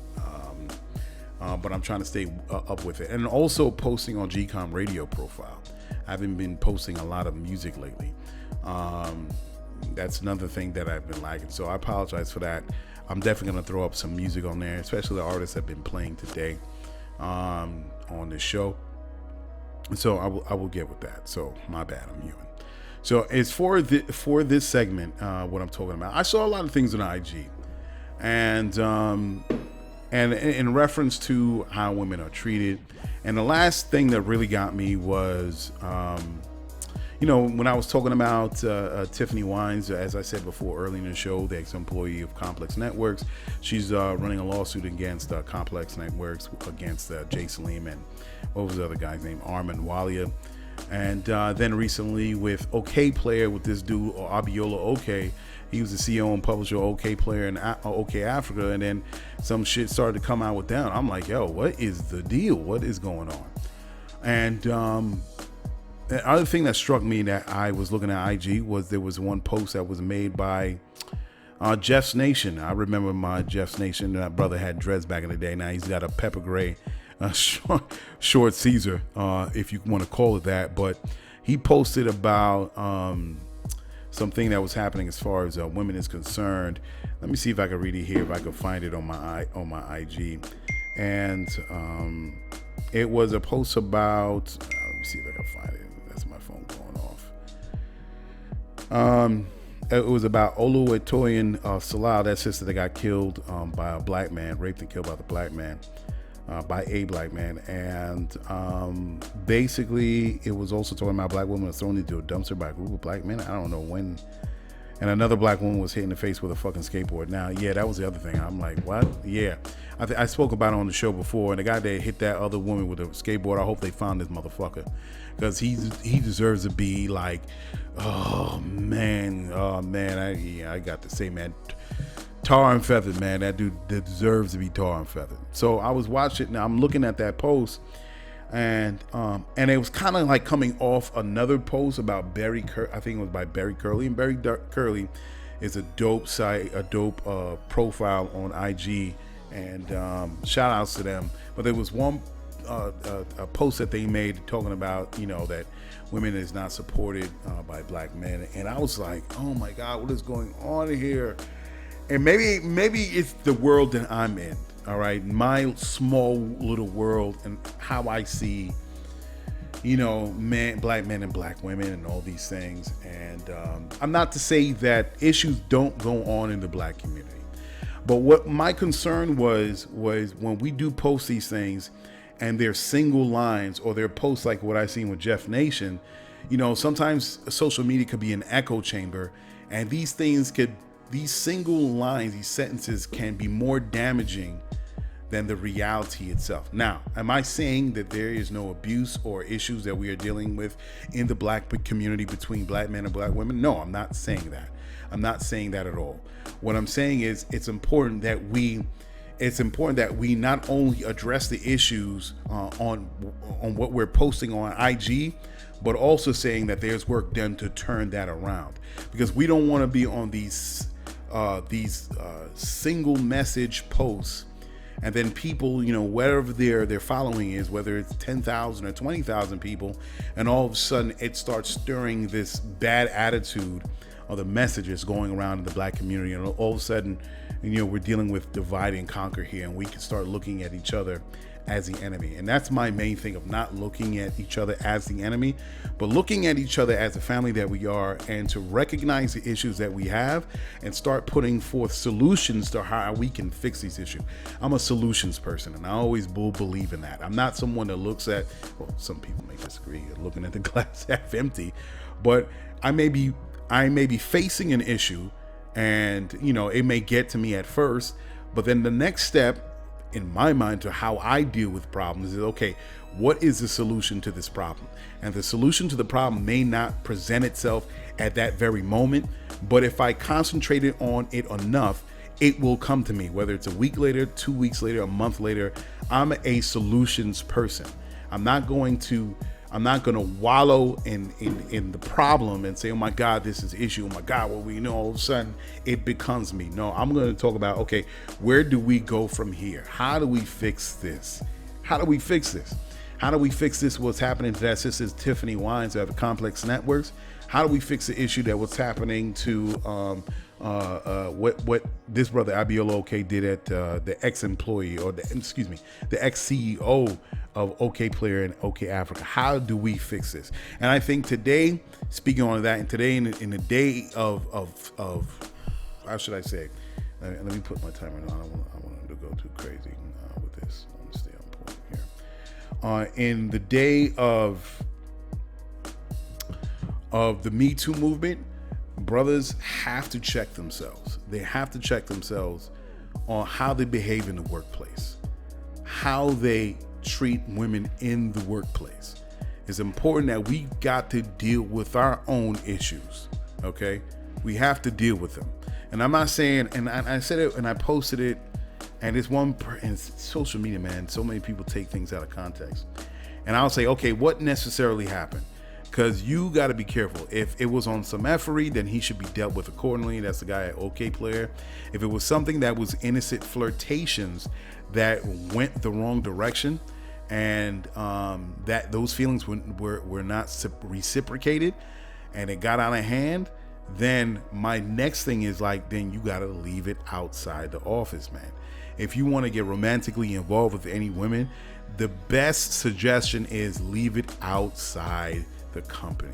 F: But I'm trying to stay up with it. And also posting on GCOM Radio profile. I haven't been posting a lot of music lately. That's another thing that I've been lacking. So I apologize for that. I'm definitely going to throw up some music on there, especially the artists that have been playing today on this show. So I will get with that. So my bad, I'm human. So as for this segment, what I'm talking about, I saw a lot of things on IG, and in reference to how women are treated. And the last thing that really got me was, when I was talking about Tiffany Wines, as I said before earlier in the show, the ex-employee of Complex Networks, she's running a lawsuit against Complex Networks, against Jay Salim and what was the other guy's name, Armand Walia. And then recently with Okayplayer, with this dude, Abiola Okay, he was the CEO and publisher of Okayplayer and OK Africa, and then some shit started to come out with them. I'm like, yo, what is the deal? What is going on? And the other thing that struck me that I was looking at IG was there was one post that was made by Jeff's Nation. I remember my Jeff's Nation. That brother had dreads back in the day. Now he's got a pepper gray short Caesar, if you want to call it that. But he posted about something that was happening as far as women is concerned. Let me see if I can read it here, if I can find it on my IG. And it was a post about, let me see if I can find it. That's my phone going off. It was about Oluwatoyin Salah, that sister that got killed by a black man, raped and killed by the black man. By a black man. And basically it was also talking about black women was thrown into a dumpster by a group of black men. I don't know when. And another black woman was hit in the face with a fucking skateboard. Now, yeah, that was the other thing. I'm like, what? Yeah. I spoke about it on the show before, and the guy that hit that other woman with a skateboard, I hope they found this motherfucker, because he deserves to be like, oh man, I got to say, man, tar and feathered, man. That dude deserves to be tar and feathered. So I was watching, now I'm looking at that post, and it was kind of like coming off another post about Barry I think it was by Barry Curley, and Barry Curley is a dope site, a dope profile on IG, and shout outs to them. But there was one a post that they made talking about, that women is not supported by black men, and I was like, oh my God, what is going on here? And maybe it's the world that I'm in, all right, my small little world, and how I see, black men and black women and all these things. And I'm not to say that issues don't go on in the black community, but what my concern was when we do post these things and they're single lines, or they're posts like what I seen with Jeff Nation, sometimes social media could be an echo chamber, and these single lines, these sentences can be more damaging than the reality itself. Now, am I saying that there is no abuse or issues that we are dealing with in the black community between black men and black women? No, I'm not saying that. I'm not saying that at all. What I'm saying is it's important that we not only address the issues on what we're posting on IG, but also saying that there's work done to turn that around, because we don't want to be on these single message posts, and then people, whatever their following is, whether it's 10,000 or 20,000 people, and all of a sudden it starts stirring this bad attitude or the messages going around in the black community, and all of a sudden, we're dealing with divide and conquer here, and we can start looking at each other as the enemy. And that's my main thing, of not looking at each other as the enemy, but looking at each other as the family that we are, and to recognize the issues that we have and start putting forth solutions to how we can fix these issues. I'm a solutions person, and I always will believe in that. I'm not someone that looks at, well, some people may disagree, looking at the glass half empty, but I may be facing an issue, and it may get to me at first, but then the next step in my mind to how I deal with problems is, okay, what is the solution to this problem? And the solution to the problem may not present itself at that very moment, but if I concentrated on it enough, it will come to me, whether it's a week later, 2 weeks later, a month later. I'm a solutions person. I'm not going to wallow in the problem and say, oh my God, this is an issue. Oh my God, well, all of a sudden it becomes me. No, I'm going to talk about, okay, where do we go from here? How do we fix this? How do we fix this? How do we fix this? What's happening to that sister Tiffany Wines at the Complex Networks? How do we fix the issue that was happening to what this brother Abiola OK did at the ex-employee or the ex-CEO of Okayplayer and OK Africa? How do we fix this? And I think today, speaking on that, and today in the day of how should I say? Let me put my timer on. I don't want to go too crazy with this. I want to stay on point here. In the day of the Me Too movement, brothers have to check themselves. They have to check themselves on how they behave in the workplace, how they treat women in the workplace. It's important that we got to deal with our own issues, okay? We have to deal with them. And I'm not saying, and I said it and I posted it, and it's and social media, man, so many people take things out of context. And I'll say, okay, what necessarily happened? Because you got to be careful. If it was on some effery, then he should be dealt with accordingly. That's the guy at Okayplayer. If it was something that was innocent flirtations that went the wrong direction, and that those feelings were not reciprocated, and it got out of hand, then my next thing is like, then you got to leave it outside the office, man. If you want to get romantically involved with any women, the best suggestion is leave it outside the company,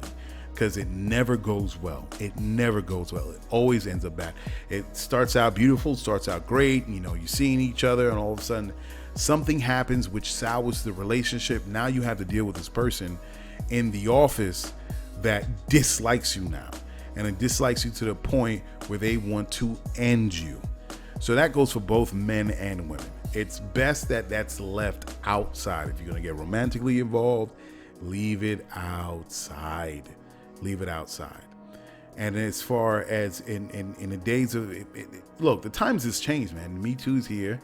F: because it never goes well. It never goes well. It always ends up bad. It starts out beautiful, starts out great. You know, you're seeing each other, and all of a sudden something happens which sours the relationship. Now you have to deal with this person in the office that dislikes you now, and it dislikes you to the point where they want to end you. So that goes for both men and women. It's best that that's left outside. If you're going to get romantically involved, leave it outside. Leave it outside. And as far as in the days of look, the times has changed, man. Me Too's here,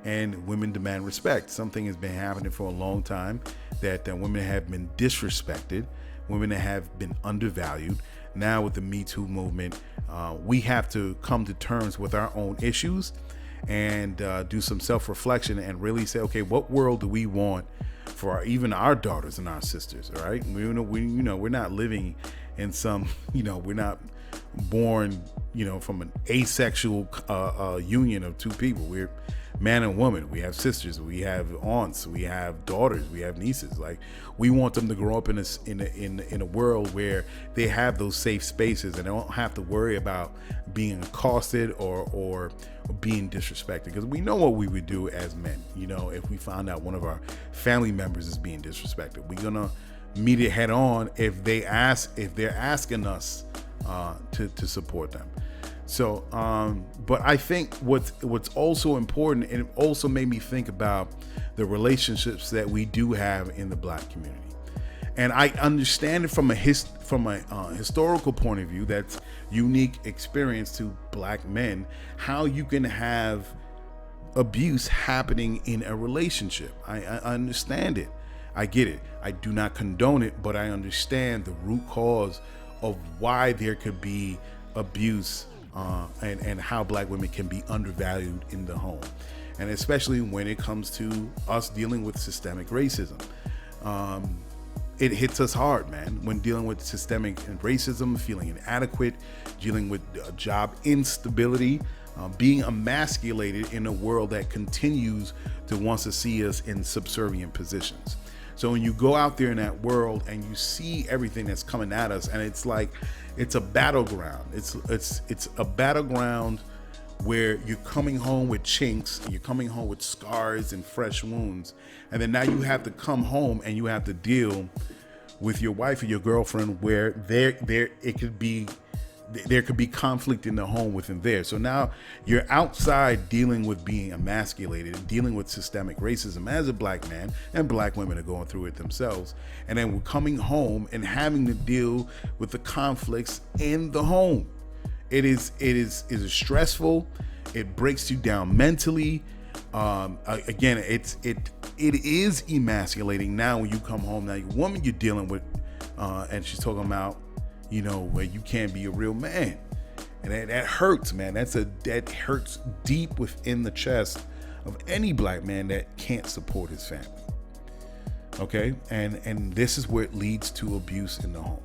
F: and women demand respect. Something has been happening for a long time, that women have been disrespected, women have been undervalued. Now with the Me Too movement, we have to come to terms with our own issues and do some self-reflection and really say, okay, what world do we want for even our daughters and our sisters? All right, we're not living in some, we're not born, from an asexual union of two people. We're man and woman. We have sisters, we have aunts, we have daughters, we have nieces. Like, we want them to grow up in a world where they have those safe spaces and they don't have to worry about being accosted or being disrespected, because we know what we would do as men. If we found out one of our family members is being disrespected, we're gonna meet it head on if they're asking us to support them. So, but I think what's also important, and it also made me think about the relationships that we do have in the Black community. And I understand it from a historical point of view, that's unique experience to Black men, how you can have abuse happening in a relationship. I understand it. I get it. I do not condone it, but I understand the root cause of why there could be abuse and how Black women can be undervalued in the home. And especially when it comes to us dealing with systemic racism. It hits us hard, man, when dealing with systemic racism, feeling inadequate, dealing with job instability, being emasculated in a world that continues to want to see us in subservient positions. So when you go out there in that world and you see everything that's coming at us, and it's like, it's a battleground. It's a battleground where you're coming home with chinks, and you're coming home with scars and fresh wounds. And then now you have to come home and you have to deal with your wife or your girlfriend where there could be conflict in the home within there. So now you're outside dealing with being emasculated and dealing with systemic racism as a Black man, and Black women are going through it themselves. And then we're coming home and having to deal with the conflicts in the home. It is stressful. It breaks you down mentally. Again, it is emasculating now when you come home. Now, your woman you're dealing with, and she's talking about, where you can't be a real man, and that hurts, man. That hurts deep within the chest of any Black man that can't support his family. Okay, and this is where it leads to abuse in the home.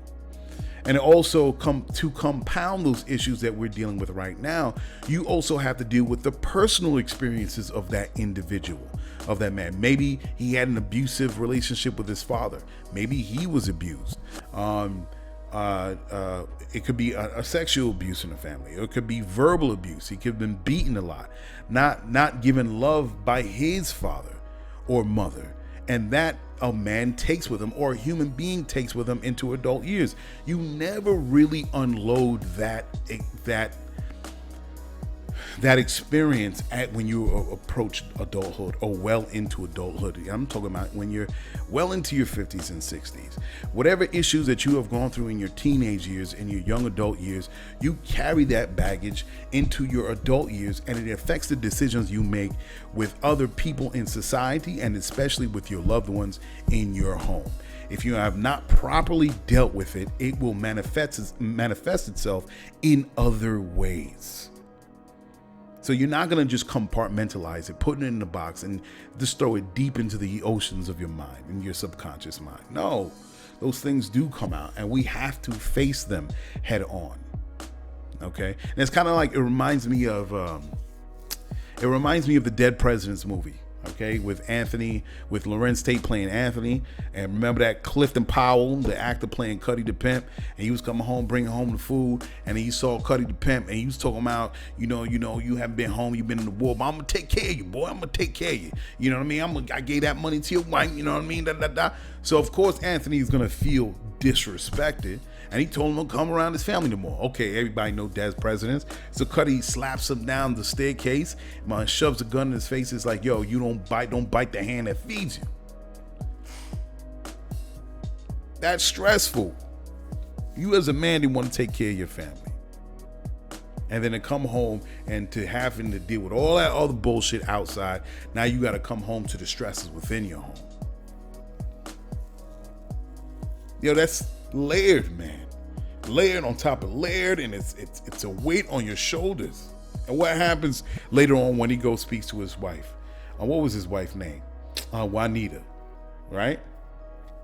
F: And also to compound those issues that we're dealing with right now, you also have to deal with the personal experiences of that individual, of that man. Maybe he had an abusive relationship with his father. Maybe he was abused. It could be a sexual abuse in the family. It could be verbal abuse. He could have been beaten a lot, not given love by his father or mother. And that a man takes with him, or a human being takes with him into adult years. You never really unload that experience when you approach adulthood or well into adulthood. I'm talking about when you're well into your 50s and 60s. Whatever issues that you have gone through in your teenage years, in your young adult years, you carry that baggage into your adult years, and it affects the decisions you make with other people in society, and especially with your loved ones in your home. If you have not properly dealt with it, it will manifest itself in other ways. So you're not going to just compartmentalize it, put it in the box, and just throw it deep into the oceans of your mind and your subconscious mind. No, those things do come out, and we have to face them head on. Okay, and it's kind of like, it reminds me of the Dead Presidents movie. Okay, with Lorenz Tate playing Anthony, and remember that Clifton Powell, the actor playing Cuddy the Pimp, and he was coming home, bringing home the food, and he saw Cuddy the Pimp, and he was talking about, you haven't been home, you've been in the war, but I'm gonna take care of you, boy. I'm gonna take care of you. You know what I mean? I gave that money to your wife. You know what I mean? So of course Anthony is gonna feel disrespected. And he told him to come around his family no more. Okay, everybody know Dead Presidents. So Cuddy slaps him down the staircase, shoves a gun in his face. It's like, yo, you don't bite the hand that feeds you. That's stressful. You as a man, you want to take care of your family. And then to come home and to having to deal with all that other bullshit outside. Now you got to come home to the stresses within your home. Yo, that's layered, man. Layered on top of layered, and it's a weight on your shoulders. And what happens later on when he goes speaks to his wife? What was his wife's name? Juanita, right?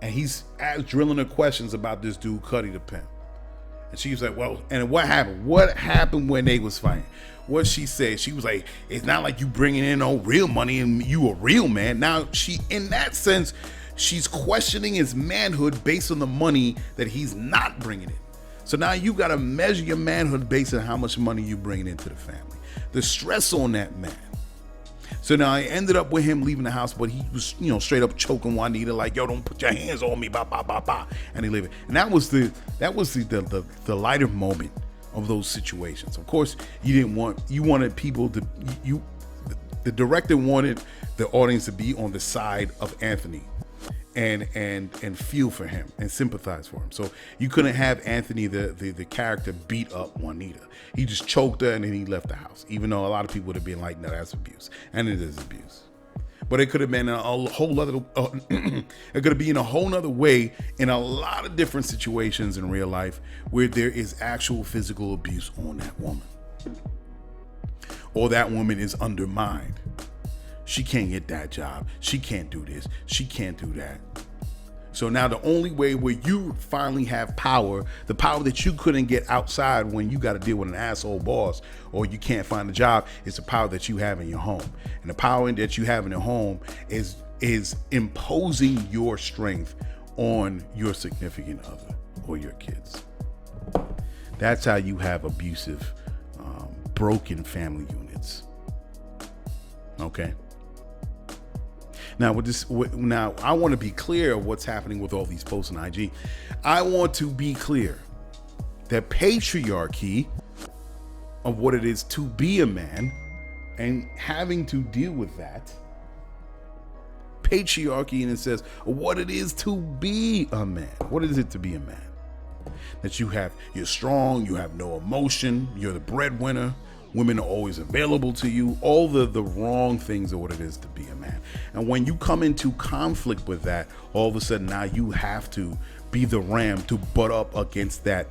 F: And he's drilling her questions about this dude, Cuddy the Pimp. And she was like, well, and what happened? What happened when they was fighting? What she said? She was like, it's not like you bringing in no real money and you a real man. Now in that sense, she's questioning his manhood based on the money that he's not bringing in. So now you got to measure your manhood based on how much money you bringing into the family. The stress on that man. So now I ended up with him leaving the house, but he was, straight up choking Juanita like, yo, don't put your hands on me, bah, bah, bah, bah. And he leave it. And that was the lighter moment of those situations. Of course, the director wanted the audience to be on the side of Anthony and feel for him and sympathize for him. So you couldn't have Anthony, the character, beat up Juanita. He just choked her and then he left the house, even though a lot of people would have been like, no, that's abuse. And it is abuse. But it could have been a whole other, it could have been a whole nother way in a lot of different situations in real life where there is actual physical abuse on that woman. Or that woman is undermined. She can't get that job. She can't do this. She can't do that. So now the only way where you finally have power, the power that you couldn't get outside when you got to deal with an asshole boss or you can't find a job, is the power that you have in your home. And the power that you have in your home is imposing your strength on your significant other or your kids. That's how you have abusive, broken family units. Okay. Now, I want to be clear of what's happening with all these posts on IG. I want to be clear that patriarchy of what it is to be a man and having to deal with that patriarchy, and it says what it is to be a man. What is it to be a man? That you're strong, you have no emotion, you're the breadwinner. Women are always available to you, all the wrong things of what it is to be a man. And when you come into conflict with that, all of a sudden now you have to be the ram to butt up against that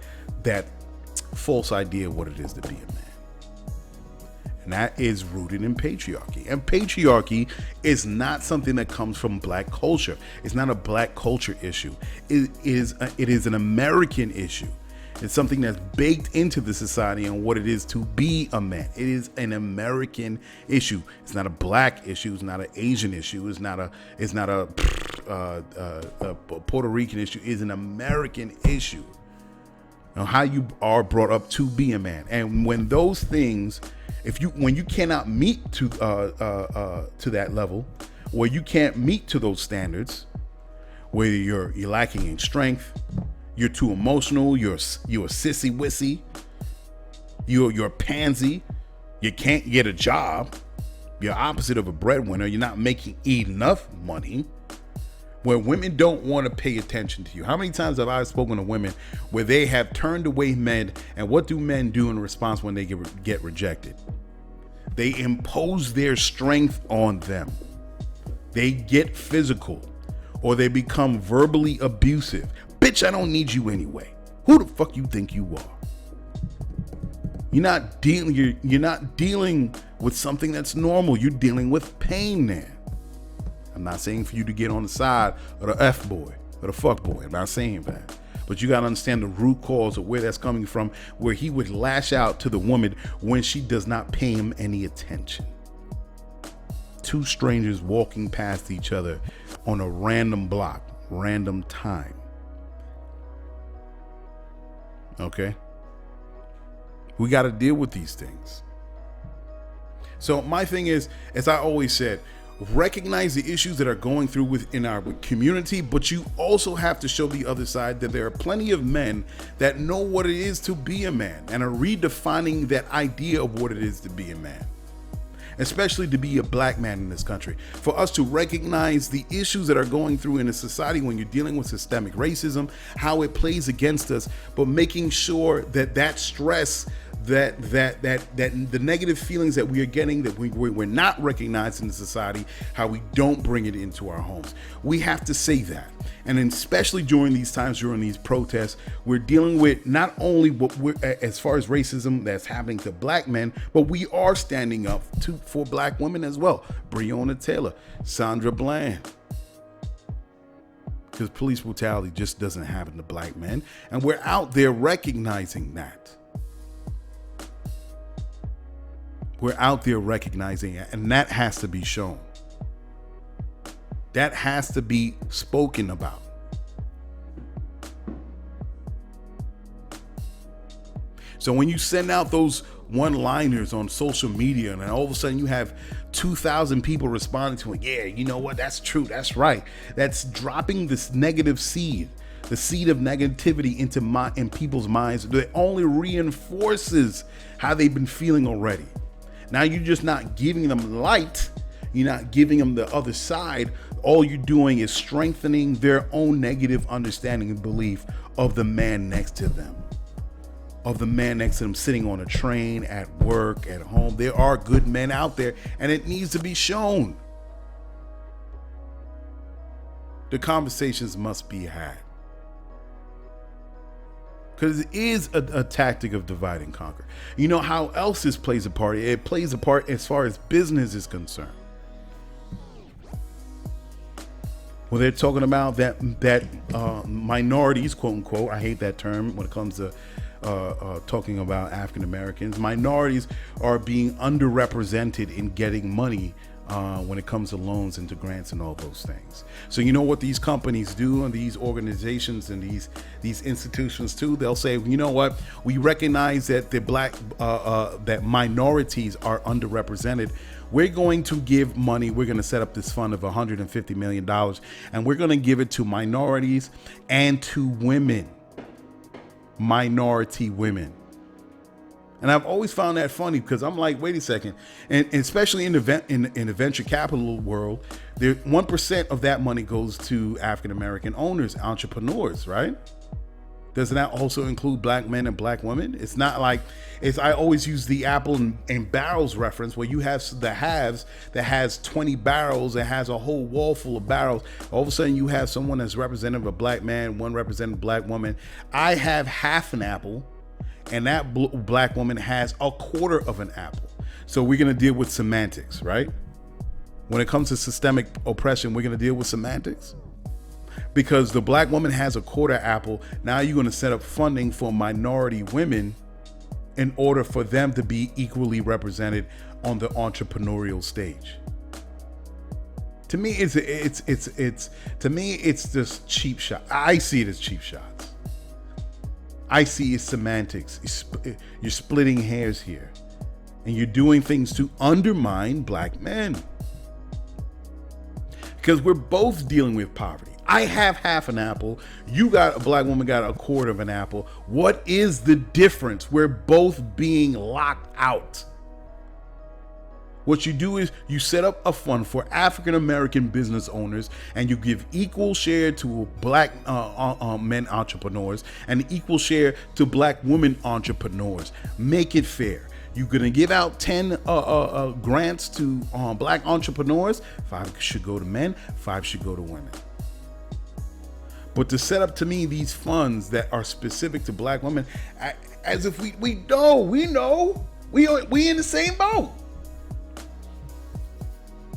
F: false idea of what it is to be a man. And that is rooted in patriarchy. And patriarchy is not something that comes from black culture. It's not a black culture issue. It is an American issue. It's something that's baked into the society and what it is to be a man. It is an American issue. It's not a black issue. It's not an Asian issue. It's not a Puerto Rican issue. It's an American issue. Now, how you are brought up to be a man, and when those things, when you cannot meet to that level, where you can't meet to those standards, whether you're lacking in strength, you're too emotional, you're a sissy wissy, you're a pansy, you can't get a job, you're opposite of a breadwinner, you're not making enough money, where women don't want to pay attention to you. How many times have I spoken to women where they have turned away men, and what do men do in response when they get rejected? They impose their strength on them. They get physical, or they become verbally abusive. Bitch, I don't need you anyway. Who the fuck you think you are? You're not dealing with something that's normal. You're dealing with pain there. I'm not saying for you to get on the side of the F boy or the fuck boy. I'm not saying that. But you got to understand the root cause of where that's coming from, where he would lash out to the woman when she does not pay him any attention. Two strangers walking past each other on a random block, random time. Okay? We got to deal with these things. So my thing is, as I always said, recognize the issues that are going through within our community, but you also have to show the other side that there are plenty of men that know what it is to be a man and are redefining that idea of what it is to be a man, especially to be a black man in this country. For us to recognize the issues that are going through in a society when you're dealing with systemic racism, how it plays against us, but making sure that stress, that the negative feelings that we are getting, that we're not recognized in the society, how we don't bring it into our homes. We have to say that. And especially during these times, during these protests, we're dealing with not only what we're, as far as racism that's happening to black men, but we are standing up for black women as well. Breonna Taylor, Sandra Bland. Because police brutality just doesn't happen to black men. And we're out there recognizing that. We're out there recognizing it, and that has to be shown. That has to be spoken about. So when you send out those one-liners on social media, and all of a sudden you have 2,000 people responding to it, yeah, you know what, that's true, that's right. That's dropping this negative seed, the seed of negativity in people's minds. That only reinforces how they've been feeling already. Now you're just not giving them light. You're not giving them the other side. All you're doing is strengthening their own negative understanding and belief of the man next to them. Of the man next to them sitting on a train, at work, at home. There are good men out there, and it needs to be shown. The conversations must be had. Because it is a tactic of divide and conquer. You know how else this plays a part? It plays a part as far as business is concerned. Well, they're talking about that minorities, quote unquote, I hate that term when it comes to talking about African Americans. Minorities are being underrepresented in getting money when it comes to loans and to grants and all those things. So you know what these companies do, and these organizations and these institutions too, they'll say, you know what, we recognize that the black that minorities are underrepresented. We're going to give money. We're going to set up this fund of $150 million, and we're going to give it to minorities and to women, minority women. And I've always found that funny, because I'm like, wait a second. And especially in the venture capital world, 1% of that money goes to African-American owners, entrepreneurs, right? Doesn't that also include black men and black women? It's not like, I always use the apple and barrels reference, where you have the haves that has 20 barrels and has a whole wall full of barrels. All of a sudden you have someone that's representative of a black man, one representative of a black woman. I have half an apple, and that black woman has a quarter of an apple. So we're going to deal with semantics, right? When it comes to systemic oppression, we're going to deal with semantics. because the black woman has a quarter apple. Now you're going to set up funding for minority women in order for them to be equally represented on the entrepreneurial stage. To me, it's just cheap shot. I see it as cheap shots. I see it's semantics. You're splitting hairs here, and you're doing things to undermine black men. Because we're both dealing with poverty. I have half an apple. A black woman got a quarter of an apple. What is the difference? We're both being locked out. What you do is you set up a fund for African American business owners, and you give equal share to black men entrepreneurs and equal share to black women entrepreneurs. Make it fair. You're going to give out 10 grants to black entrepreneurs. 5 should go to men, 5 should go to women. But to set up, to me, these funds that are specific to black women, as if we know, we in the same boat.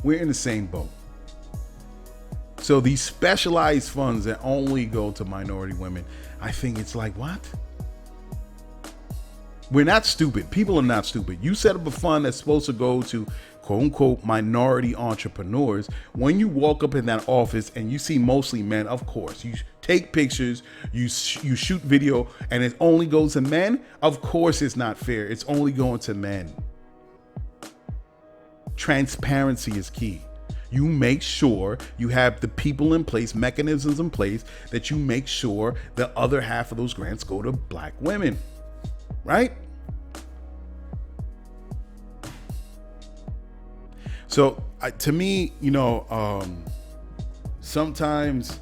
F: We're in the same boat. So these specialized funds that only go to minority women, I think it's like, what? We're not stupid. People are not stupid. You set up a fund that's supposed to go to quote unquote minority entrepreneurs. When you walk up in that office and you see mostly men, of course, you take pictures, you shoot video, and it only goes to men. Of course, it's not fair. It's only going to men. Transparency is key. You make sure you have the people in place, mechanisms in place, that you make sure the other half of those grants go to black women. Right? So to me, sometimes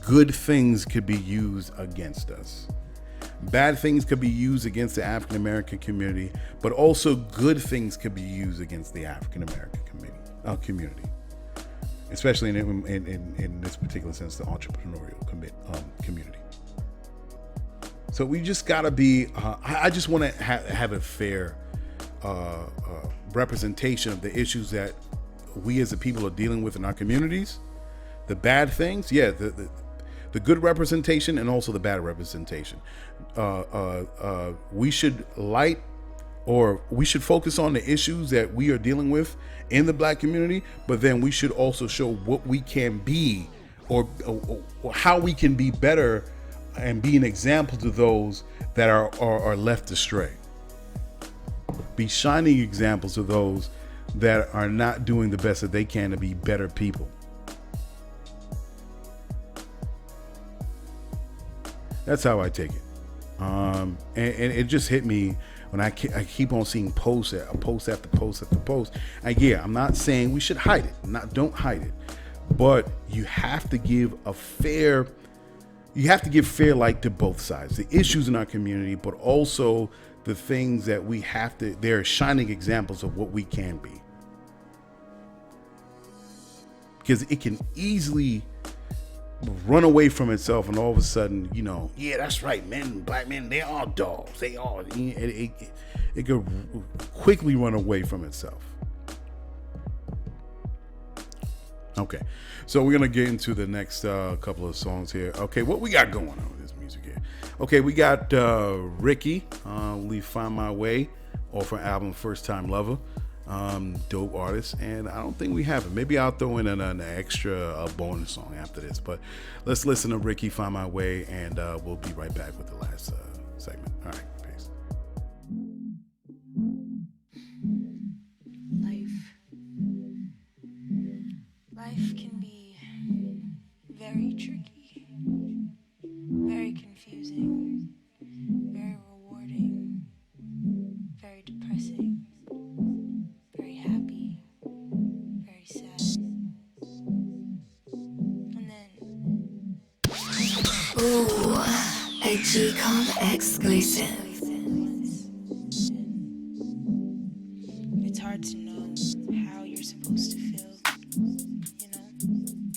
F: good things could be used against us. Bad things could be used against the African American community, but also good things could be used against the African American community, especially in this particular sense, the entrepreneurial community. So we just gotta be. I just want to have a fair representation of the issues that we as a people are dealing with in our communities. The bad things, the good representation, and also the bad representation. We should focus on the issues that we are dealing with in the black community, but then we should also show what we can be, or how we can be better, and be an example to those that are left astray. Be shining examples to those that are not doing the best that they can to be better people. That's how I take it. And it just hit me when I keep on seeing post after post after post. I'm not saying we should hide it. Don't hide it. But you have to give fair light to both sides. The issues in our community, but also the things that they're shining examples of what we can be. Because it can easily run away from itself, and all of a sudden, that's right, black men, they are dogs. They are. It could quickly run away from itself. Okay, so we're gonna get into the next couple of songs here. Okay, what we got going on with this music here? Okay, we got Ricky, Leave Find My Way, off her album First Time Lover. Dope artist, and I don't think we have it. Maybe I'll throw in an extra bonus song after this, but let's listen to Ricky, Find My Way, and we'll be right back with the last segment. All right, peace.
G: Life can be very tricky, very confusing, very rewarding, very depressing, very happy, very sad. And then
D: Ooh, a GCOM exclusive.
G: it's hard to know how you're supposed to feel.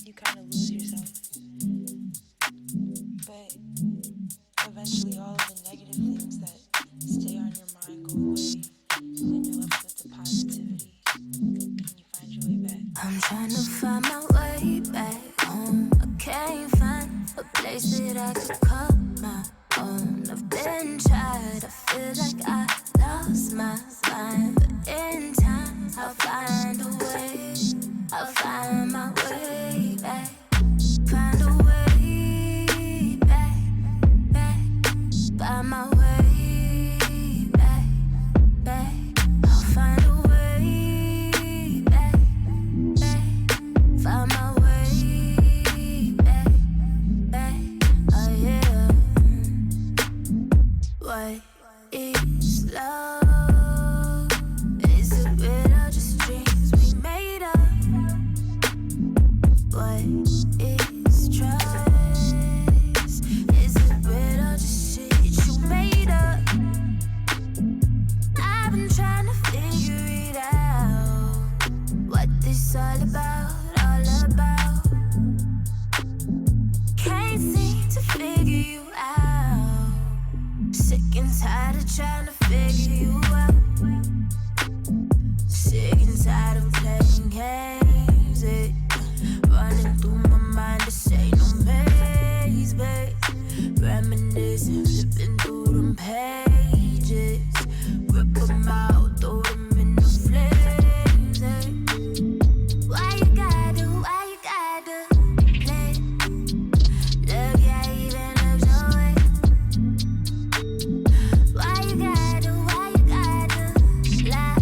G: You kind of lose yourself. But eventually all of the negative things that stay on your mind go away, and you're left with the positivity, and you find your way back.
D: I'm trying to find my way
H: been tried. I feel like I lost my mind, but in time I'll find a way. I'll find my way back. Find a way back, back. Find my way back, back. I'll find a way back, back. Find my way back, back. Oh yeah. What is love? Is it real or just dreams we made up? What is trust? Is it real or just shit you made up? I've been trying to figure it out. What this all about, all about. Can't seem to figure you out. Sick and tired of trying to figure you out. Sick and tired of playing games. Running through my mind, this ain't no maze, babe. Reminiscing, flipping through them pages. Rip them out, throw them in the flames, Why you gotta play? Look, yeah, even looks no way. Why you gotta lie?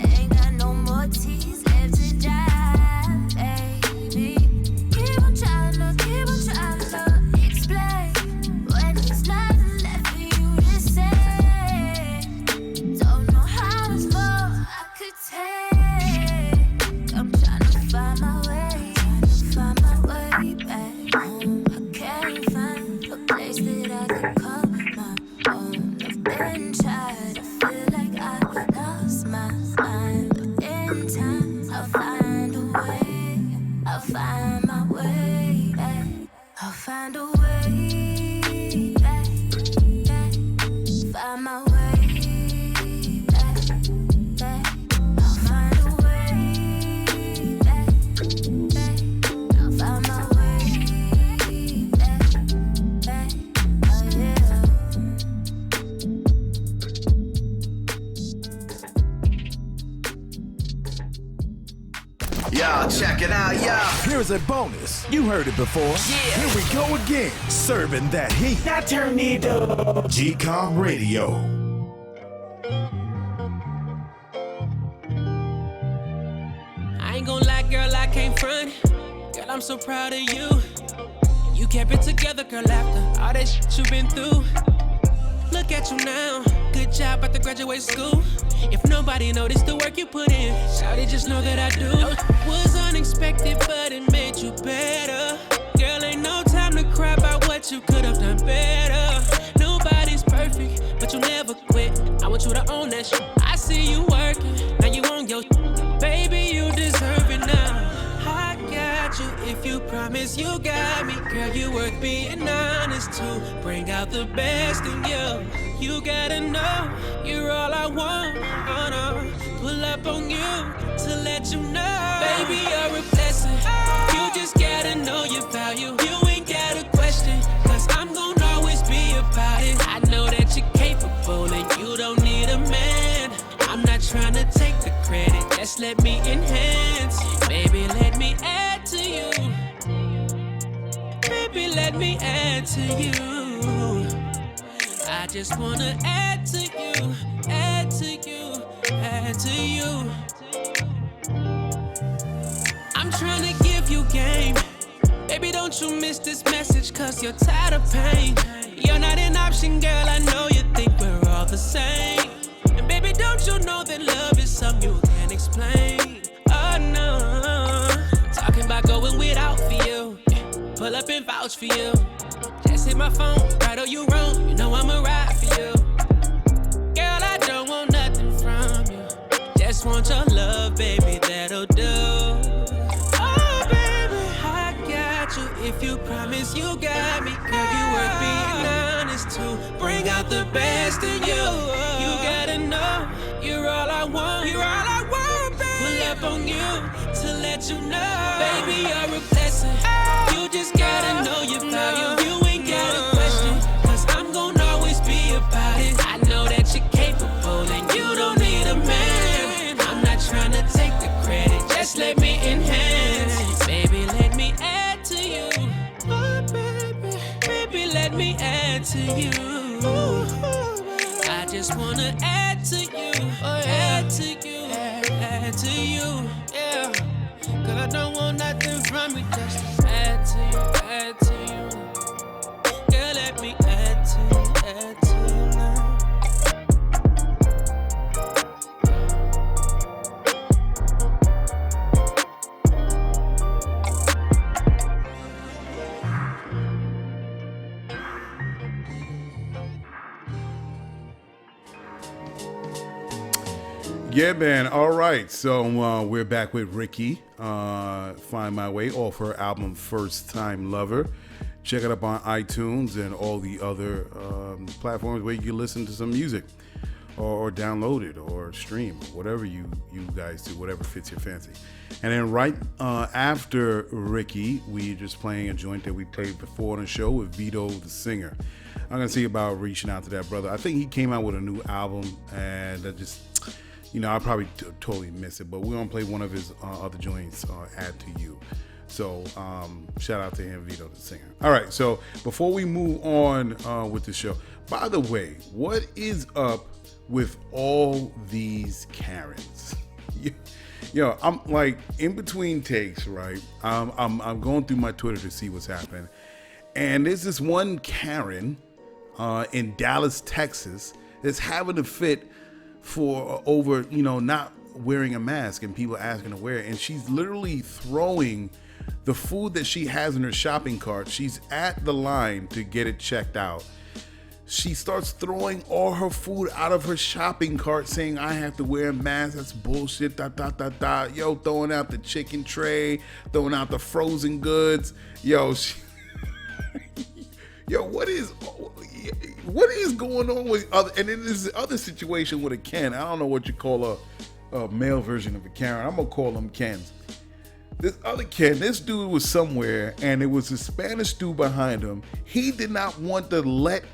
H: Ain't got no more tears left to dry, baby. Keep on trying to explain when there's nothing left for you to say. Don't know how much more I could take. I'm trying to find my way back home. I can't find a place that I can call my own. I've been tried, I feel like I lost my mind, but in time I'll find a way. I'll find my way back. I'll find a way back, back. Find my way back, back. I'll find a way back, back. I'll find my way back, back. Oh yeah.
C: Y'all check it out, y'all. Here's a bonus. You heard it before. Yeah. Here we go again. Serving that heat. Now turn it up. GCOM Radio.
I: I ain't gonna lie, girl, I can't front. Girl, I'm so proud of you. You kept it together, girl, after all that shit you been through. Look at you now. Good job at the graduate school. If nobody noticed the work you put in, shawty, just know that I do. Was unexpected, but it made you better. Girl, ain't no time to cry about what you could have done better. Nobody's perfect, but you never quit. I want you to own that shit. I see you working, now you on your baby, you deserve it now. I got you if you promise you got me. Girl, you worth being honest to. Bring out the best in you. You gotta know you're all I want. Oh no, pull up on you to let you know, baby, you're a blessing. You just gotta know your value. You ain't gotta question, cause I'm gonna always be about it. I know that you're capable and you don't need a man. I'm not trying to take the credit, just let me enhance. Baby, let me add to you. Baby, let me add to you. I just wanna add to you, add to you, add to you. I'm tryna give you game. Baby, don't you miss this message, cause you're tired of pain. You're not an option, girl, I know you think we're all the same. And baby, don't you know that love is something you can't explain. Oh no, talking about going without for you. Pull up and vouch for you. Just hit my phone, right or you wrong, you know I'ma ride for you. Girl, I don't want nothing from you. Just want your love, baby, that'll do. Oh, baby, I got you if you promise you got me. Girl, you worth being honest to. Bring out the best in you. You gotta know you're all I want. You're all I want, baby. Pull up on you to let you know, baby, you're a blessing. You just gotta know your value. You ain't gotta question, cause I'm gonna always be me about it. I know that you're capable and you don't need a man. I'm not trying to take the credit, just let me enhance. Baby, let me add to you. Oh, baby, let me add to you. I just wanna add to you, add to you, add to you, yeah. Cause I don't want nothing from you, just add to you, add to you. Girl, let me add to you now.
F: Yeah, man. All right. So we're back with Ricky. Find My Way off her album First Time Lover. Check it up on iTunes and all the other platforms where you can listen to some music or download it or stream, whatever you guys do, whatever fits your fancy. And then right after Ricky, we just playing a joint that we played before on the show with Vito the singer. I'm going to see about reaching out to that brother. I think he came out with a new album and I just... I probably totally miss it, but we're going to play one of his other joints, Add to You. So shout out to him, Vito the singer. All right, so before we move on with the show, by the way, what is up with all these Karens? I'm like in between takes, right? I'm going through my Twitter to see what's happening. And there's this one Karen in Dallas, Texas, that's having a fit for over, not wearing a mask and people asking to wear it. And she's literally throwing the food that she has in her shopping cart. She's at the line to get it checked out. She starts throwing all her food out of her shopping cart saying, I have to wear a mask. That's bullshit. Yo, throwing out the chicken tray, throwing out the frozen goods. Yo, what is going on with other? And then there's the other situation with a Ken. I don't know what you call a male version of a Karen. I'm gonna call them Kens. This other Ken, this dude was somewhere, and it was a Spanish dude behind him. He did not want to let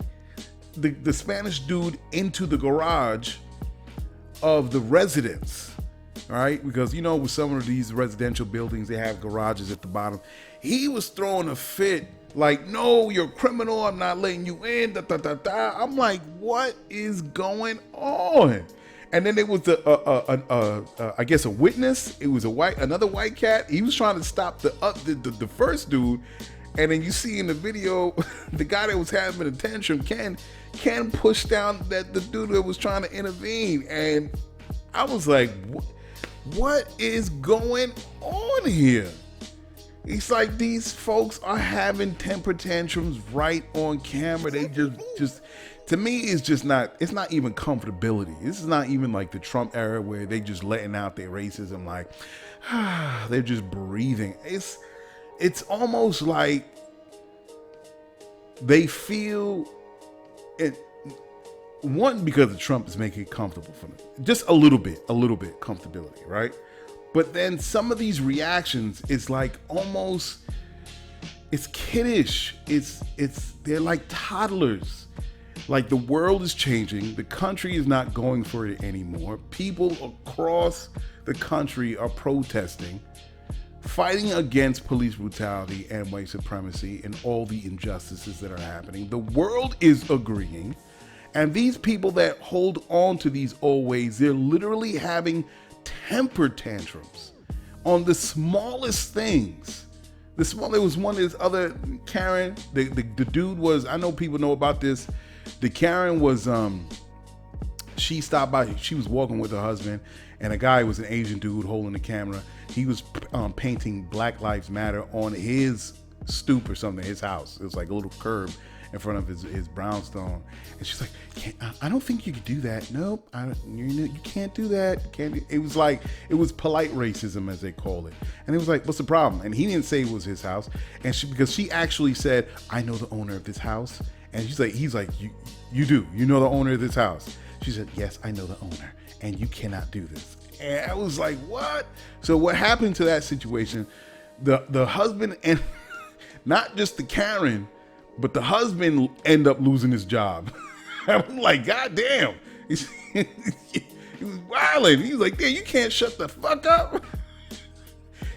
F: the Spanish dude into the garage of the residence, right? Because with some of these residential buildings, they have garages at the bottom. He was throwing a fit. Like, no, you're a criminal. I'm not letting you in. I'm like, what is going on? And then there was I guess a witness. It was another white cat. He was trying to stop the first dude. And then you see in the video, the guy that was having a tantrum, Ken pushed down the dude that was trying to intervene. And I was like, what is going on here? It's like these folks are having temper tantrums right on camera. They just to me, it's not even comfortability. This is not even like the Trump era where they just letting out their racism. Like, they're just breathing. It's almost like they feel it. One, because of Trump is making it comfortable for them. Just a little bit comfortability, right? But then some of these reactions, it's like almost, it's kiddish. They're like toddlers. Like the world is changing. The country is not going for it anymore. People across the country are protesting, fighting against police brutality and white supremacy and all the injustices that are happening. The world is agreeing. And these people that hold on to these old ways, they're literally having temper tantrums on the smallest things. There was one of this other Karen, the dude was, I know people know about this. The Karen was, she stopped by, she was walking with her husband, and a guy was an Asian dude holding the camera. He was painting Black Lives Matter on his stoop or something, his house. It was like a little curb in front of his brownstone. And she's like, I don't think you could do that. Nope, you can't do that. It was like, it was polite racism, as they call it. And it was like, what's the problem? And he didn't say it was his house. And because she actually said, I know the owner of this house. And he's like, you do? You know the owner of this house? She said, yes, I know the owner. And you cannot do this. And I was like, what? So what happened to that situation? The husband, and not just the Karen, but the husband end up losing his job. I'm like, God damn. He was wilding. He was like, damn, you can't shut the fuck up.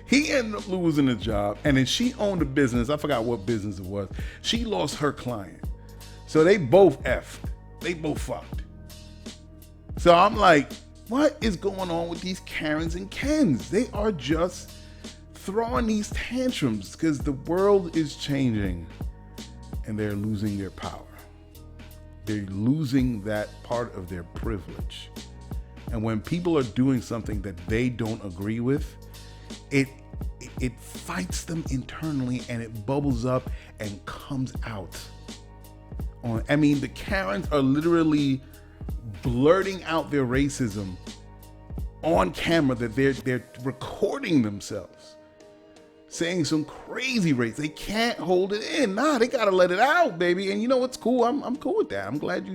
F: He ended up losing his job, and then she owned a business. I forgot what business it was. She lost her client. So they both effed. They both fucked. So I'm like, what is going on with these Karens and Kens? They are just throwing these tantrums because the world is changing and they're losing their power. They're losing that part of their privilege. And when people are doing something that they don't agree with, it fights them internally and it bubbles up and comes out. I mean, the Karens are literally blurting out their racism on camera, that they're recording themselves saying some crazy race. They can't hold it in. Nah, they gotta let it out, baby. And you know what's cool? I'm cool with that. I'm glad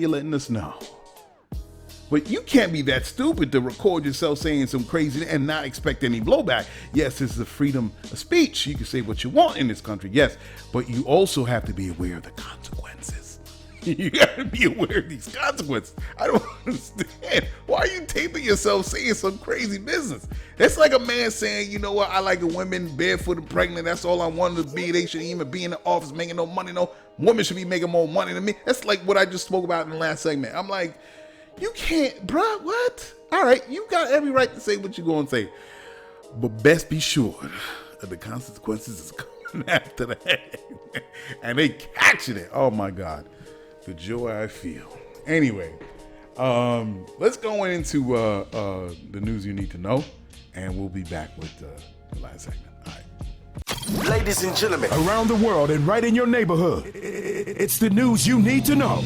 F: you're letting us know. But you can't be that stupid to record yourself saying some crazy and not expect any blowback. Yes, this is a freedom of speech. You can say what you want in this country, yes, but you also have to be aware of the consequences. You gotta be aware of these consequences. I don't understand. Why are you taping yourself saying some crazy business? It's like a man saying, you know what, I like a woman barefoot and pregnant. That's all I wanted to be. They shouldn't even be in the office making no money. No woman should be making more money than me. That's like what I just spoke about in the last segment. I'm like, you can't, bruh, what? All right, you got every right to say what you're going to say. But best be sure that the consequences is coming after that. And they catching it. Oh, my God. The joy I feel. Anyway, let's go into the news you need to know. And we'll be back with the last segment. All right.
C: Ladies and gentlemen, around the world and right in your neighborhood, it's the news you need to know.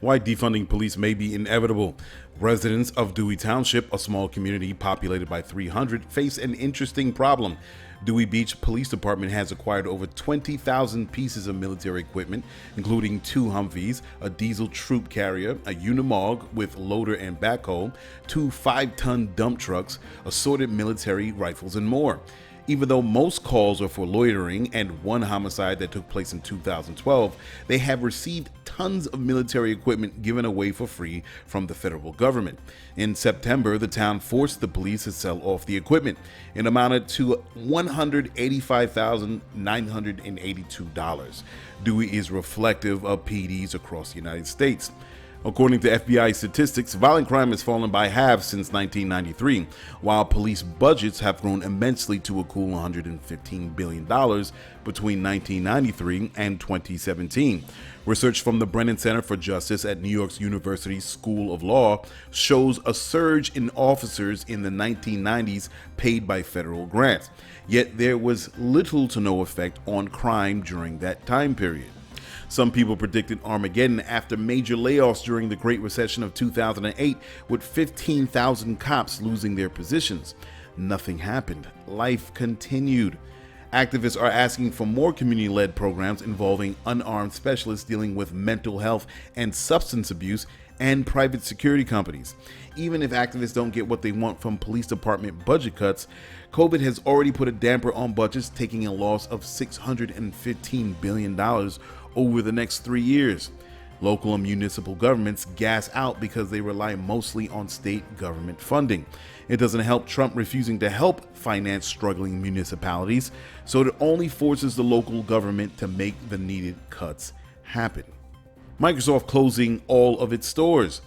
F: Why defunding police may be inevitable. Residents of Dewey Township, a small community populated by 300, face an interesting problem. Dewey Beach Police Department has acquired over 20,000 pieces of military equipment, including 2 Humvees, a diesel troop carrier, a Unimog with loader and backhoe, 2 5-ton dump trucks, assorted military rifles, and more. Even though most calls are for loitering and 1 homicide that took place in 2012, they have received tons of military equipment given away for free from the federal government. In September, the town forced the police to sell off the equipment. It amounted to $185,982. Dewey is reflective of PDs across the United States. According to FBI statistics, violent crime has fallen by half since 1993, while police budgets have grown immensely to a cool $115 billion between 1993 and 2017. Research from the Brennan Center for Justice at New York's University School of Law shows a surge in officers in the 1990s paid by federal grants, yet there was little to no effect on crime during that time period. Some people predicted Armageddon after major layoffs during the Great Recession of 2008, with 15,000 cops losing their positions. Nothing happened. Life continued. Activists are asking for more community-led programs involving unarmed specialists dealing with mental health and substance abuse, and private security companies. Even if activists don't get what they want from police department budget cuts, COVID has already put a damper on budgets, taking a loss of $615 billion over the next 3 years. Local and municipal governments gas out because they rely mostly on state government funding. It doesn't help Trump refusing to help finance struggling municipalities, so it only forces the local government to make the needed cuts happen. Microsoft closing all of its stores.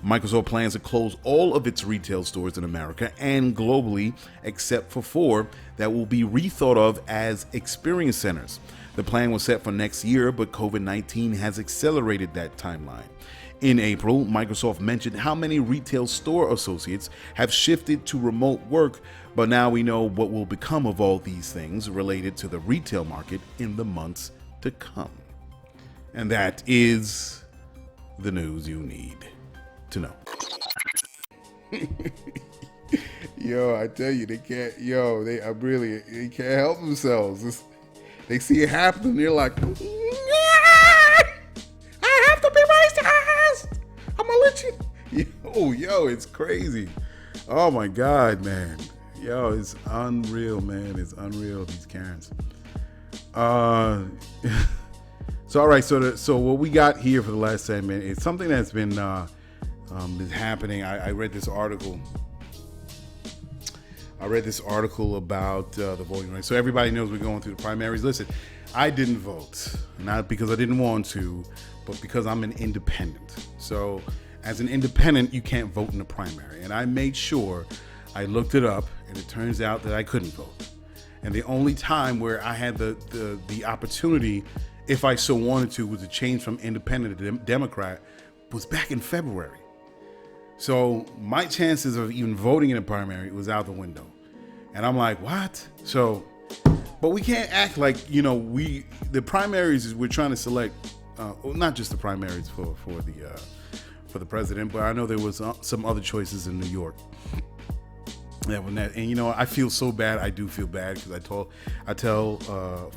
F: Microsoft plans to close all of its retail stores in America and globally, except for 4 that will be rethought of as experience centers. The plan was set for next year, but COVID-19 has accelerated that timeline. In April, Microsoft mentioned how many retail store associates have shifted to remote work, but now we know what will become of all these things related to the retail market in the months to come. And that is the news you need to know. Yo, I tell you, they can't help themselves. They see it happen, they're like, I have to be racist. I'm gonna let you. Yo, it's crazy. Oh my God, man. Yo, it's unreal, man. It's unreal, these Karens. So all right, so what we got here for the last segment is something that's been happening. I read this article. About the voting rights. So everybody knows we're going through the primaries. Listen, I didn't vote, not because I didn't want to, but because I'm an independent. So as an independent, you can't vote in the primary. And I made sure I looked it up, and it turns out that I couldn't vote. And the only time where I had the opportunity, if I so wanted to, was to change from independent to Democrat, was back in February. So my chances of even voting in a primary was out the window. And I'm like, what? So, but we can't act like, the primaries is we're trying to select, not just the primaries for the president, but I know there was some other choices in New York. And I feel so bad. I do feel bad because I tell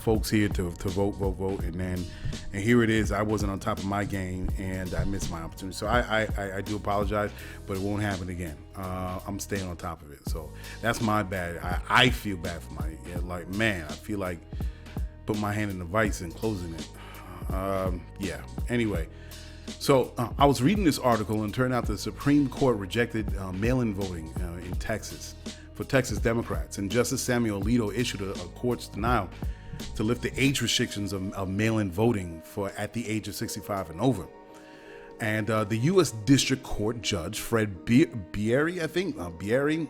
F: folks here to vote, and here it is. I wasn't on top of my game and I missed my opportunity. So I do apologize, but it won't happen again. I'm staying on top of it. So that's my bad. I feel bad for I feel like put my hand in the vice and closing it. Anyway. So I was reading this article, and it turned out the Supreme Court rejected mail-in voting in Texas for Texas Democrats. And Justice Samuel Alito issued a court's denial to lift the age restrictions of mail-in voting for at the age of 65 and over. And the U.S. District Court Judge Fred Bieri,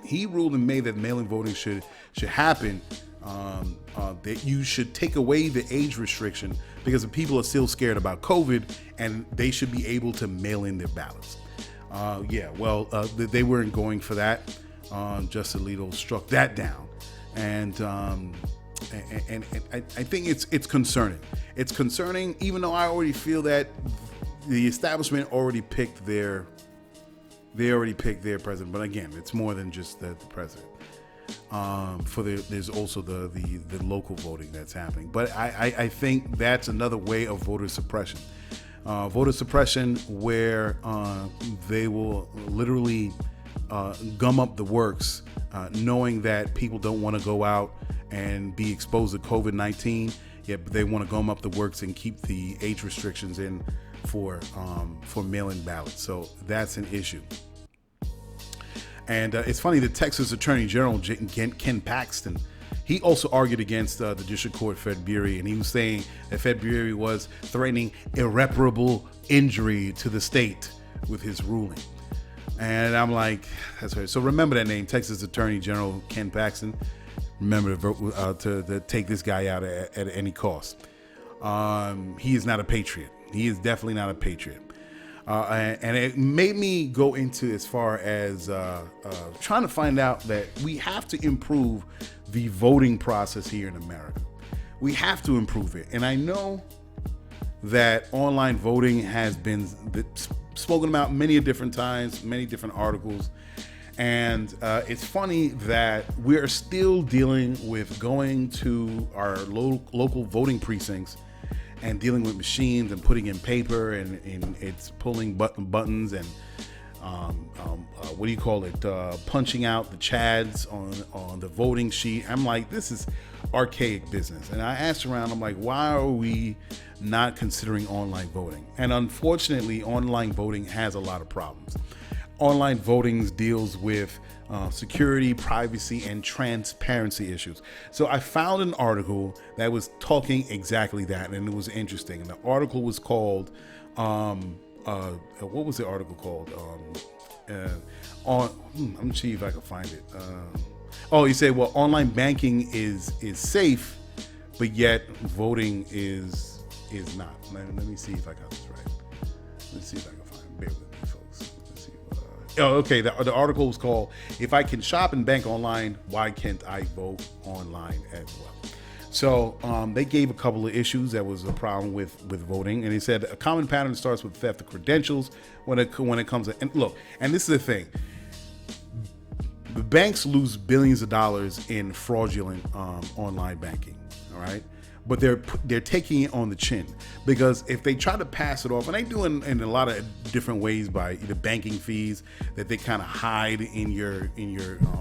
F: he ruled in May that mail-in voting should happen. That you should take away the age restriction because the people are still scared about COVID, and they should be able to mail in their ballots. They weren't going for that. Justice Alito struck that down, and I think it's concerning. It's concerning, even though I already feel that the establishment already picked their president. But again, it's more than just the president. There's also the local voting that's happening, but I think that's another way of voter suppression. Voter suppression where they will literally gum up the works, knowing that people don't want to go out and be exposed to COVID-19, yet they want to gum up the works and keep the age restrictions in for mail-in ballots. So that's an issue. And it's funny, the Texas Attorney General, Ken Paxton, he also argued against the District Court Fred Bieri, and he was saying that Fred Bieri was threatening irreparable injury to the state with his ruling. And I'm like, that's right. So remember that name, Texas Attorney General Ken Paxton. Remember to vote, to take this guy out at any cost. He is not a patriot. He is definitely not a patriot. And it made me go into as far as trying to find out that we have to improve the voting process here in America. We have to improve it. And I know that online voting has been spoken about many different times, many different articles. And it's funny that we're still dealing with going to our local voting precincts and dealing with machines and putting in paper and it's pulling buttons and punching out the chads on the voting sheet. I'm like, this is archaic business. And I asked around, I'm like, why are we not considering online voting? And unfortunately, online voting has a lot of problems. Online voting deals with security, privacy, and transparency issues. So I found an article that was talking exactly that, and it was interesting. And the article was called, what was the article called? I'm gonna see if I can find it. He said, well, online banking is safe, but yet voting is not. Let me see if I got this right. Let's see if I can find it. Bear with me, folks. Let's see. The article was called, "If I Can Shop and Bank Online, Why Can't I Vote Online as Well?" So they gave a couple of issues that was a problem with voting, and they said a common pattern starts with theft of credentials when it comes to, and look, and this is the thing, the banks lose billions of dollars in fraudulent online banking, all right? but they're taking it on the chin, because if they try to pass it off, and they do in a lot of different ways by the banking fees that they kind of hide in your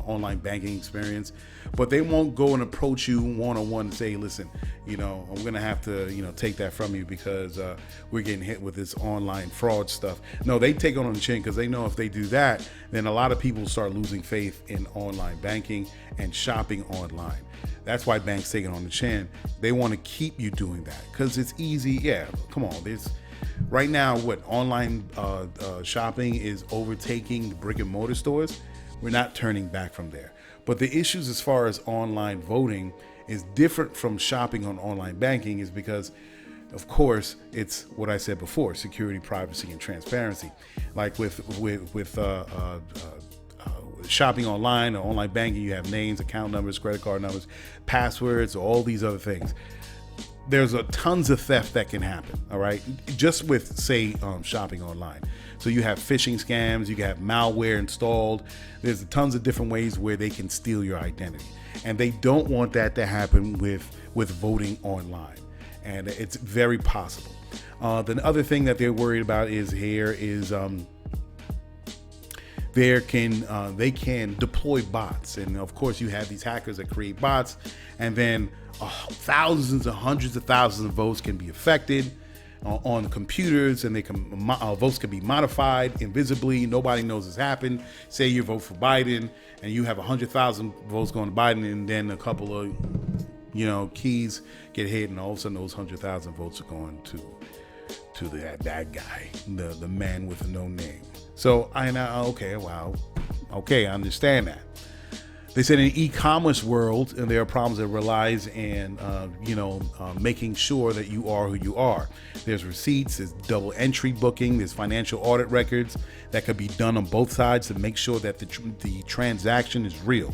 F: online banking experience, but they won't go and approach you one-on-one and say, listen, I'm gonna have to take that from you because we're getting hit with this online fraud stuff. No, they take it on the chin, because they know if they do that, then a lot of people start losing faith in online banking and shopping online. That's why banks take it on the chin. They want to keep you doing that because it's easy. Yeah, come on. There's right now what online shopping is overtaking the brick and mortar stores. We're not turning back from there. But the issues as far as online voting is different from shopping on online banking, is because, of course, it's what I said before: security, privacy, and transparency. Like with shopping online or online banking, you have names, account numbers, credit card numbers, passwords, all these other things. There's tons of theft that can happen, all right? Just with, say, shopping online. So you have phishing scams, you have malware installed. There's tons of different ways where they can steal your identity. And they don't want that to happen with voting online. And it's very possible. The other thing that they're worried about is they can deploy bots. And of course you have these hackers that create bots, and then thousands and hundreds of thousands of votes can be affected on computers, and votes can be modified invisibly. Nobody knows this happened. Say you vote for Biden and you have 100,000 votes going to Biden, and then a couple of keys get hit, and all of a sudden those 100,000 votes are going to that guy, the man with no name. So I understand that. They said in e-commerce world, and there are problems that relies in, making sure that you are who you are. There's receipts, there's double entry booking, there's financial audit records that could be done on both sides to make sure that the transaction is real.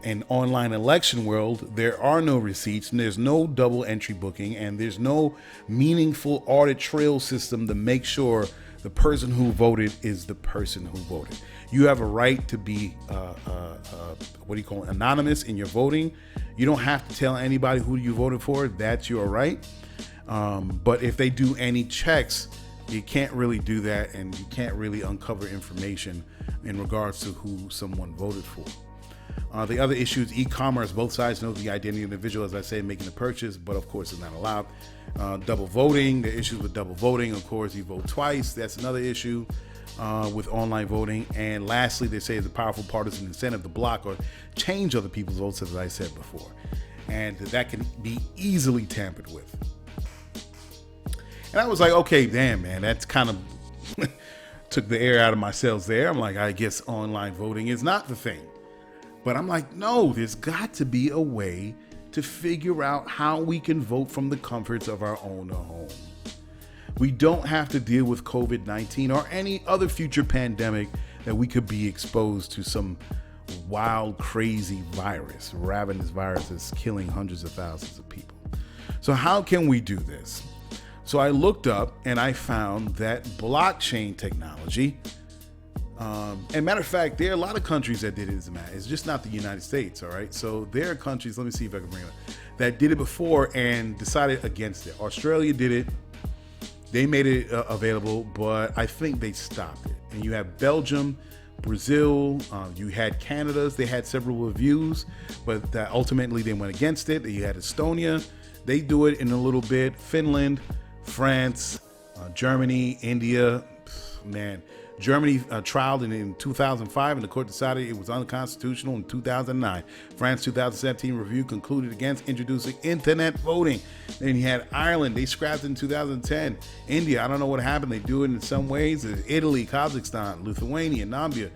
F: In online election world, there are no receipts, and there's no double entry booking, and there's no meaningful audit trail system to make sure the person who voted is the person who voted. You have a right to be anonymous in your voting. You don't have to tell anybody who you voted for. That's your right. But if they do any checks, you can't really do that, and you can't really uncover information in regards to who someone voted for. The other issue is e-commerce. Both sides know the identity of the individual, as I say, making the purchase, but of course it's not allowed. Double voting, the issues with double voting, of course, you vote twice. That's another issue with online voting. And lastly, they say it's a powerful partisan incentive to block or change other people's votes, as I said before. And that can be easily tampered with. And I was like, okay, damn, man, that's kind of took the air out of my sails there. I'm like, I guess online voting is not the thing. But I'm like, no, there's got to be a way to figure out how we can vote from the comforts of our own home. We don't have to deal with COVID-19 or any other future pandemic that we could be exposed to some wild, crazy virus, ravenous virus that's killing hundreds of thousands of people. So how can we do this? So I looked up and I found that blockchain technology, and matter of fact, there are a lot of countries that did it. It's just not the United States, all right? So there are countries, let me see if I can bring it up, that did it before and decided against it. Australia did it. They made it available, but I think they stopped it. And you have Belgium, Brazil, you had Canada's, they had several reviews, but ultimately they went against it. You had Estonia, they do it in a little bit. Finland, France, Germany, India, man. Germany trialed it in 2005, and the court decided it was unconstitutional in 2009. France 2017 review concluded against introducing internet voting. Then you had Ireland, they scrapped it in 2010. India, I don't know what happened. They do it in some ways. Italy, Kazakhstan, Lithuania, Namibia,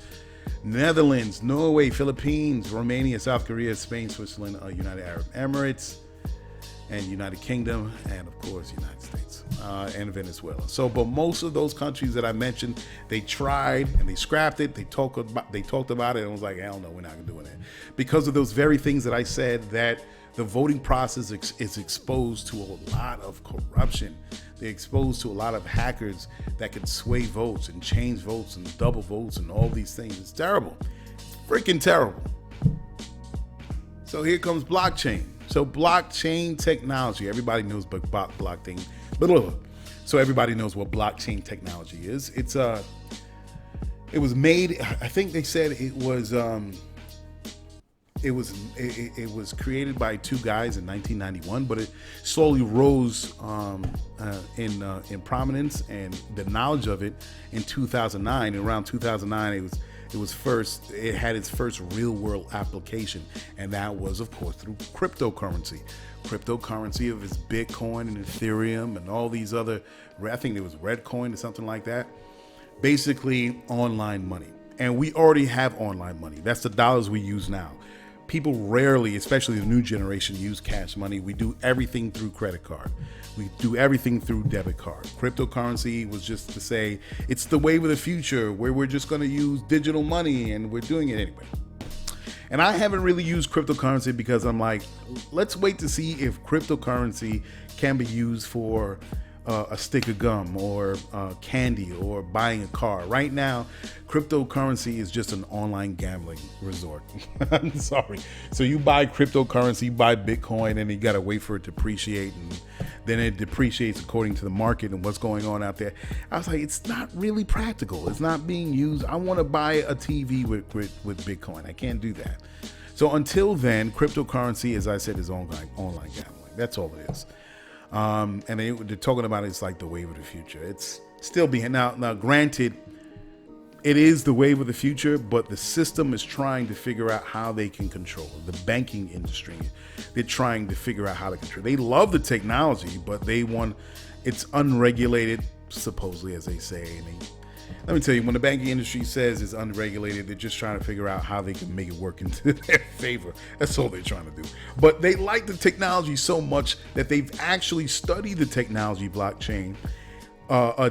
F: Netherlands, Norway, Philippines, Romania, South Korea, Spain, Switzerland, United Arab Emirates, and United Kingdom, and of course United States and Venezuela. So, but most of those countries that I mentioned, they tried and they scrapped it. They talked about it, and I was like, hell no, we're not gonna do it. Because of those very things that I said, that the voting process is exposed to a lot of corruption. They're exposed to a lot of hackers that can sway votes and change votes and double votes and all these things. It's terrible, freaking terrible. So here comes blockchain. So blockchain technology, everybody knows blockchain. So everybody knows what blockchain technology is. It was made, I think they said it was created by two guys in 1991, but it slowly rose in prominence and the knowledge of it in 2009. And around 2009, it had its first real world application, and that was, of course, through cryptocurrency. Cryptocurrency of its Bitcoin and Ethereum and all these other, I think it was Redcoin or something like that. Basically, online money. And we already have online money. That's the dollars we use now. People rarely, especially the new generation, use cash money. We do everything through credit card. We do everything through debit card. Cryptocurrency was just to say it's the wave of the future where we're just going to use digital money, and we're doing it anyway. And I haven't really used cryptocurrency because I'm like, let's wait to see if cryptocurrency can be used for a stick of gum or candy or buying a car. Right now, cryptocurrency is just an online gambling resort. I'm sorry. So you buy cryptocurrency, you buy Bitcoin, and you got to wait for it to depreciate, and then it depreciates according to the market and what's going on out there. I was like, it's not really practical. It's not being used. I want to buy a TV with Bitcoin. I can't do that. So until then, cryptocurrency, as I said, is online gambling. That's all it is. And they're talking about it's like the wave of the future. It's still being now. Granted, it is the wave of the future, but the system is trying to figure out how they can control it. The banking industry, they're trying to figure out how to control. They love the technology, but it's unregulated, supposedly, as they say. And let me tell you, when the banking industry says it's unregulated, they're just trying to figure out how they can make it work into their favor. That's all they're trying to do. But they like the technology so much that they've actually studied the technology blockchain,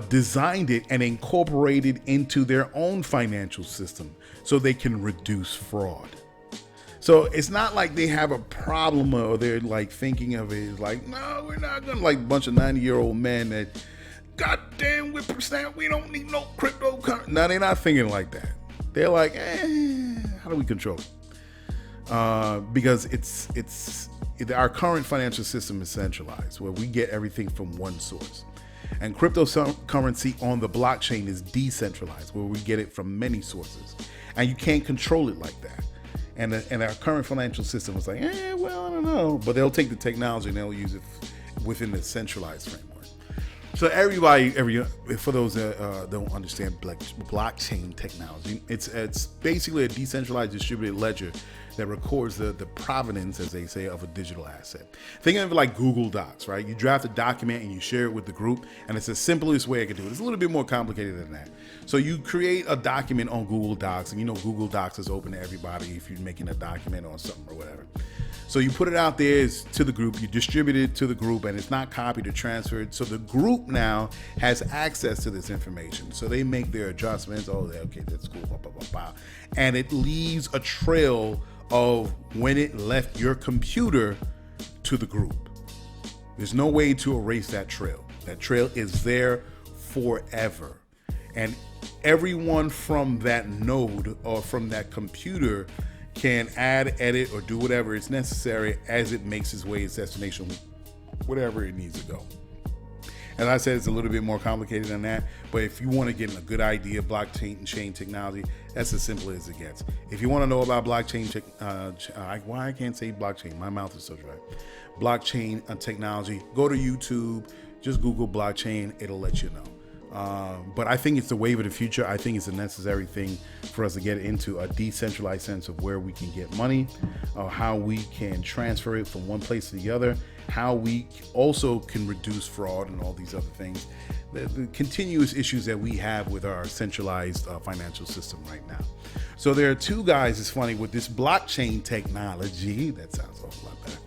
F: designed it, and incorporated into their own financial system so they can reduce fraud. So it's not like they have a problem or they're like thinking of it as like, no, we're not going to, like a bunch of 90-year-old men that, goddamn whippersnapper, we don't need no cryptocurrency. No, they're not thinking like that. They're like, how do we control it? Because our current financial system is centralized, where we get everything from one source. And cryptocurrency on the blockchain is decentralized, where we get it from many sources. And you can't control it like that. And our current financial system is like, well, I don't know. But they'll take the technology and they'll use it within the centralized framework. So for those that don't understand blockchain technology, it's basically a decentralized distributed ledger that records the provenance, as they say, of a digital asset. Think of it like Google Docs, right? You draft a document and you share it with the group, and it's the simplest way I could do it. It's a little bit more complicated than that. So you create a document on Google Docs, and Google Docs is open to everybody if you're making a document or something or whatever. So you put it out there to the group, you distribute it to the group, and it's not copied or transferred. So the group now has access to this information. So they make their adjustments. Oh, okay, that's cool. Blah, blah, blah, blah. And it leaves a trail of when it left your computer to the group. There's no way to erase that trail. That trail is there forever. And everyone from that node or from that computer can add, edit, or do whatever is necessary as it makes its way its destination, whatever it needs to go. As I said, it's a little bit more complicated than that, but if you want to get a good idea of blockchain and chain technology, that's as simple as it gets. If you want to know about blockchain, why I can't say blockchain, my mouth is so dry. Blockchain technology, go to YouTube, just Google blockchain, it'll let you know. But I think it's the wave of the future. I think it's a necessary thing for us to get into a decentralized sense of where we can get money, how we can transfer it from one place to the other, how we also can reduce fraud and all these other things. The continuous issues that we have with our centralized financial system right now. So there are two guys, it's funny, with this blockchain technology, that sounds a whole lot better.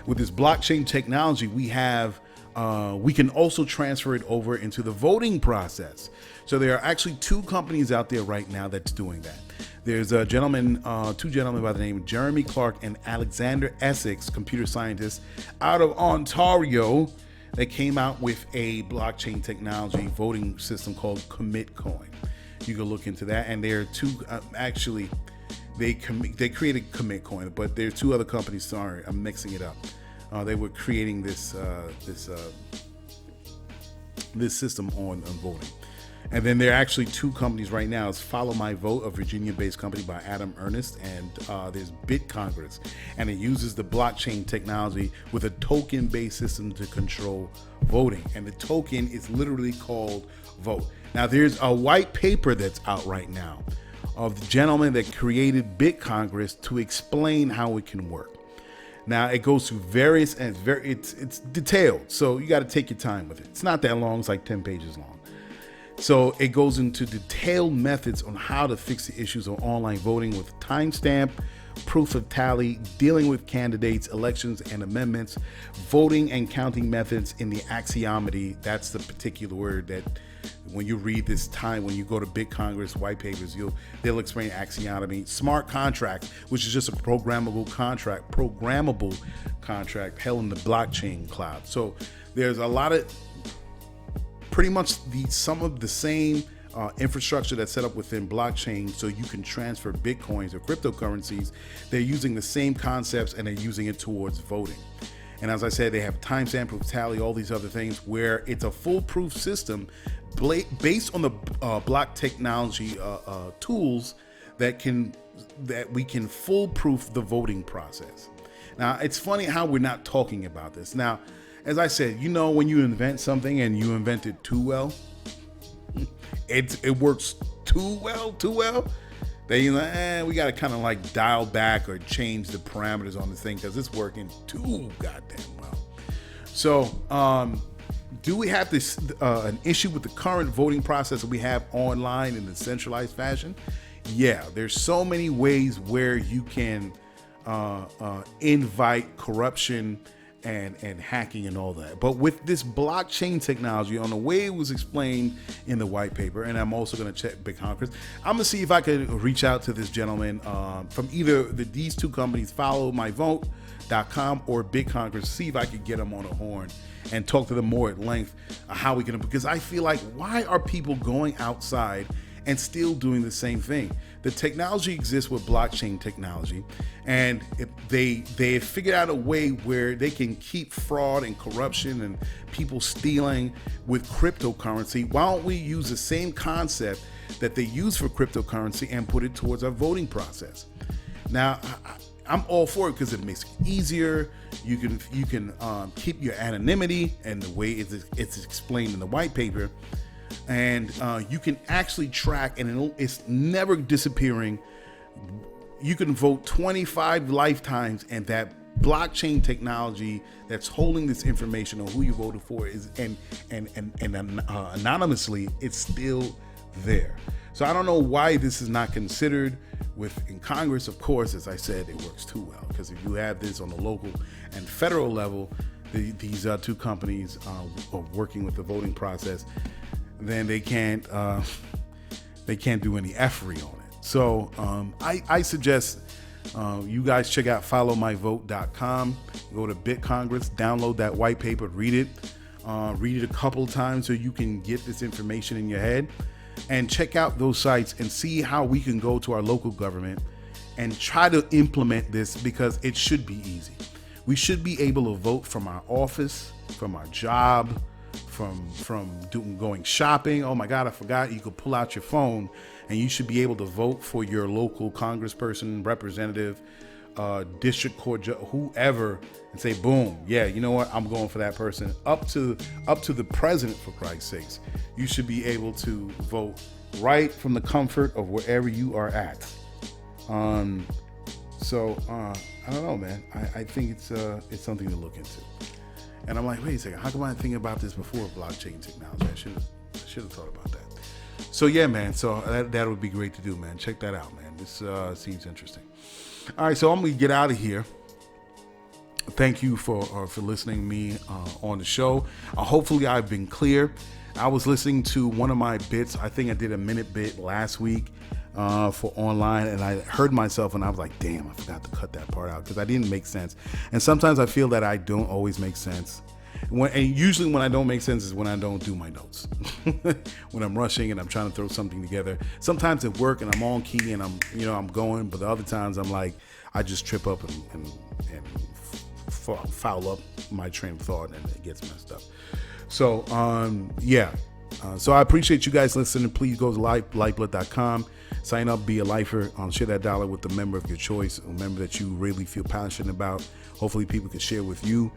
F: With this blockchain technology, we can also transfer it over into the voting process. So there are actually two companies out there right now that's doing that. There's two gentlemen by the name of Jeremy Clark and Alexander Essex, computer scientists out of Ontario, that came out with a blockchain technology voting system called CommitCoin. You can look into that. And there are two, they created CommitCoin, but there are two other companies. Sorry, I'm mixing it up. They were creating this system on voting. And then there are actually two companies right now. It's Follow My Vote, a Virginia-based company by Adam Ernest, and there's BitCongress, and it uses the blockchain technology with a token-based system to control voting. And the token is literally called Vote. Now, there's a white paper that's out right now of the gentleman that created BitCongress to explain how it can work. Now, it goes through various, and it's detailed, so you got to take your time with it. It's not that long. It's like 10 pages long. So it goes into detailed methods on how to fix the issues of online voting with timestamp, proof of tally, dealing with candidates, elections and amendments, voting and counting methods in the axionomy. That's the particular word that when you read this time, when you go to BitCongress white papers, they'll explain axionomy. Smart contract, which is just a programmable contract held in the blockchain cloud. So there's a lot of pretty much some of the same infrastructure that's set up within blockchain, so you can transfer bitcoins or cryptocurrencies. They're using the same concepts and they're using it towards voting. And as I said, they have timestamp, proof tally, all these other things where it's a foolproof system based on the block technology tools that we can foolproof the voting process. Now, it's funny how we're not talking about this. Now, as I said, when you invent something and you invent it too well, it works too well, then you're like, we got to kind of like dial back or change the parameters on the thing because it's working too goddamn well. So, do we have this an issue with the current voting process that we have online in a centralized fashion? Yeah, there's so many ways where you can invite corruption and hacking and all that. But with this blockchain technology, on the way it was explained in the white paper, and I'm also going to check BitCongress, I'm going to see if I could reach out to this gentleman from either these two companies, followmyvote.com or BitCongress, see if I could get them on a horn and talk to them more at length how we can, because I feel like, why are people going outside and still doing the same thing? The technology exists with blockchain technology, and they have figured out a way where they can keep fraud and corruption and people stealing with cryptocurrency. Why don't we use the same concept that they use for cryptocurrency and put it towards our voting process? Now, I'm all for it because it makes it easier. You can keep your anonymity, and the way it's explained in the white paper. And you can actually track, and it's never disappearing. You can vote 25 lifetimes, and that blockchain technology that's holding this information on who you voted for is and anonymously, it's still there. So I don't know why this is not considered in Congress. Of course, as I said, it works too well, because if you have this on the local and federal level, these two companies are working with the voting process, then they can't do any effery on it. So I suggest you guys check out followmyvote.com, go to BitCongress, download that white paper, read it a couple times so you can get this information in your head, and check out those sites and see how we can go to our local government and try to implement this, because it should be easy. We should be able to vote from our office, from our job, from going shopping. Oh my God, I forgot. You could pull out your phone and you should be able to vote for your local congressperson, representative, district court judge, whoever, and say, boom, yeah, you know what? I'm going for that person. Up to the president, for Christ's sakes. You should be able to vote right from the comfort of wherever you are at. So I don't know, man. I think it's something to look into. And I'm like, wait a second, how come I didn't think about this before blockchain technology? I should have thought about that. So yeah, man. So that would be great to do, man. Check that out, man. This seems interesting. All right, so I'm gonna get out of here. Thank you for listening to me on the show. Hopefully, I've been clear. I was listening to one of my bits. I think I did a minute bit last week for online, and I heard myself and I was like, damn, I forgot to cut that part out because I didn't make sense. And sometimes I feel that I don't always make sense. And usually when I don't make sense is when I don't do my notes. When I'm rushing and I'm trying to throw something together. Sometimes at work and I'm on key and I'm going, but the other times I'm like, I just trip up and foul up my train of thought and it gets messed up. So, so I appreciate you guys listening. Please go to Lyfeblood.com. Sign up, be a lifer. Share that dollar with the member of your choice, a member that you really feel passionate about. Hopefully people can share with you.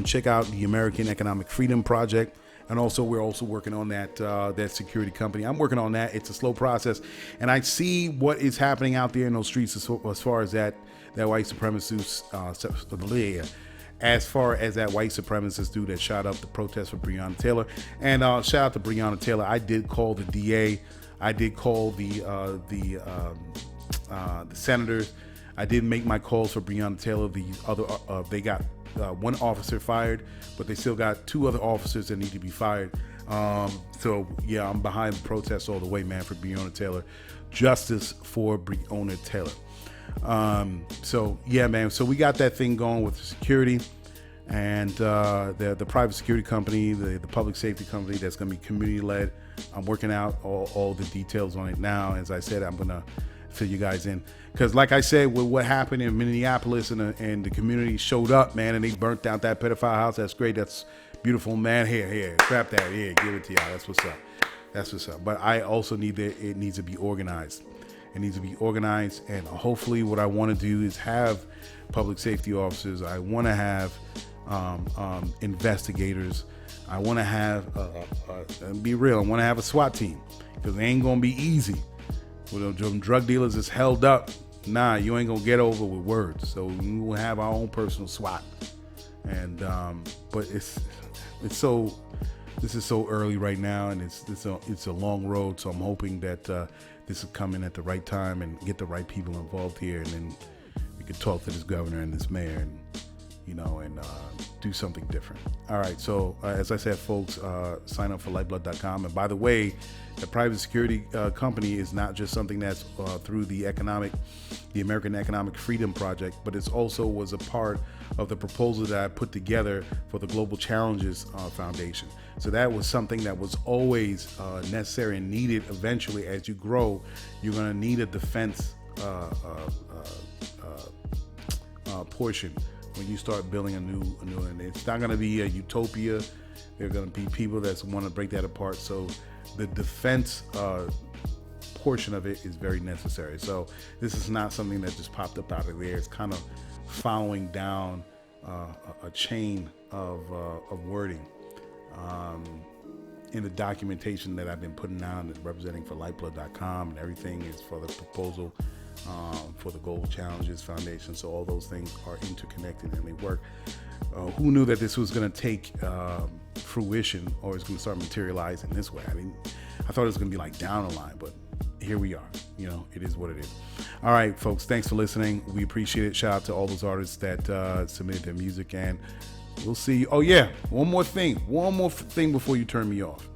F: Check out the American Economic Freedom Project. And also, we're also working on that security company. I'm working on that. It's a slow process. And I see what is happening out there in those streets as far as that white supremacist, as far as that white supremacist dude that shot up the protest for Breonna Taylor. And shout out to Breonna Taylor. I did call the DA. I did call the senators. I did make my calls for Breonna Taylor. The other, they got one officer fired, but they still got 2 other officers that need to be fired. So yeah, I'm behind the protest all the way, man, for Breonna Taylor. Justice for Breonna Taylor. So yeah, man. So we got that thing going with the security and the private security company, the public safety company that's going to be community led. I'm working out all the details on it now. As I said, I'm going to fill you guys in because, like I said, with what happened in Minneapolis and the community showed up, man, and they burnt down that pedophile house. That's great. That's beautiful, man. Here, grab that. Here, give it to y'all. That's what's up. But I also it needs to be organized. It needs to be organized, and hopefully what I want to do is have public safety officers. I want to have investigators. I want to have, be real, I want to have a SWAT team because it ain't going to be easy. With them drug dealers is held up, nah, you ain't going to get over with words. So we will have our own personal SWAT. And, but this is so early right now, and it's a long road. So I'm hoping that this will come in at the right time and get the right people involved here, and then we could talk to this governor and this mayor, and do something different. All right. So as I said, folks, sign up for Lyfeblood.com. And by the way, the private security company is not just something that's through the American Economic Freedom Project, but it also was a part of the proposal that I put together for the Global Challenges Foundation. So that was something that was always necessary and needed. Eventually, as you grow, you're going to need a defense portion when you start building a new, and it's not going to be a utopia. There are going to be people that want to break that apart. So the defense portion of it is very necessary. So this is not something that just popped up out of there. It's kind of following down a chain of wording in the documentation that I've been putting out and representing for Lyfeblood.com, and everything is for the proposal for the Global Challenges Foundation. So all those things are interconnected and they work. Who knew that this was going to take fruition, or it's going to start materializing this way? I thought it was going to be like down the line, but here we are. It is what it is. All right, folks, thanks for listening. We appreciate it. Shout out to all those artists that submitted their music, and we'll see. Oh yeah, one more thing before you turn me off.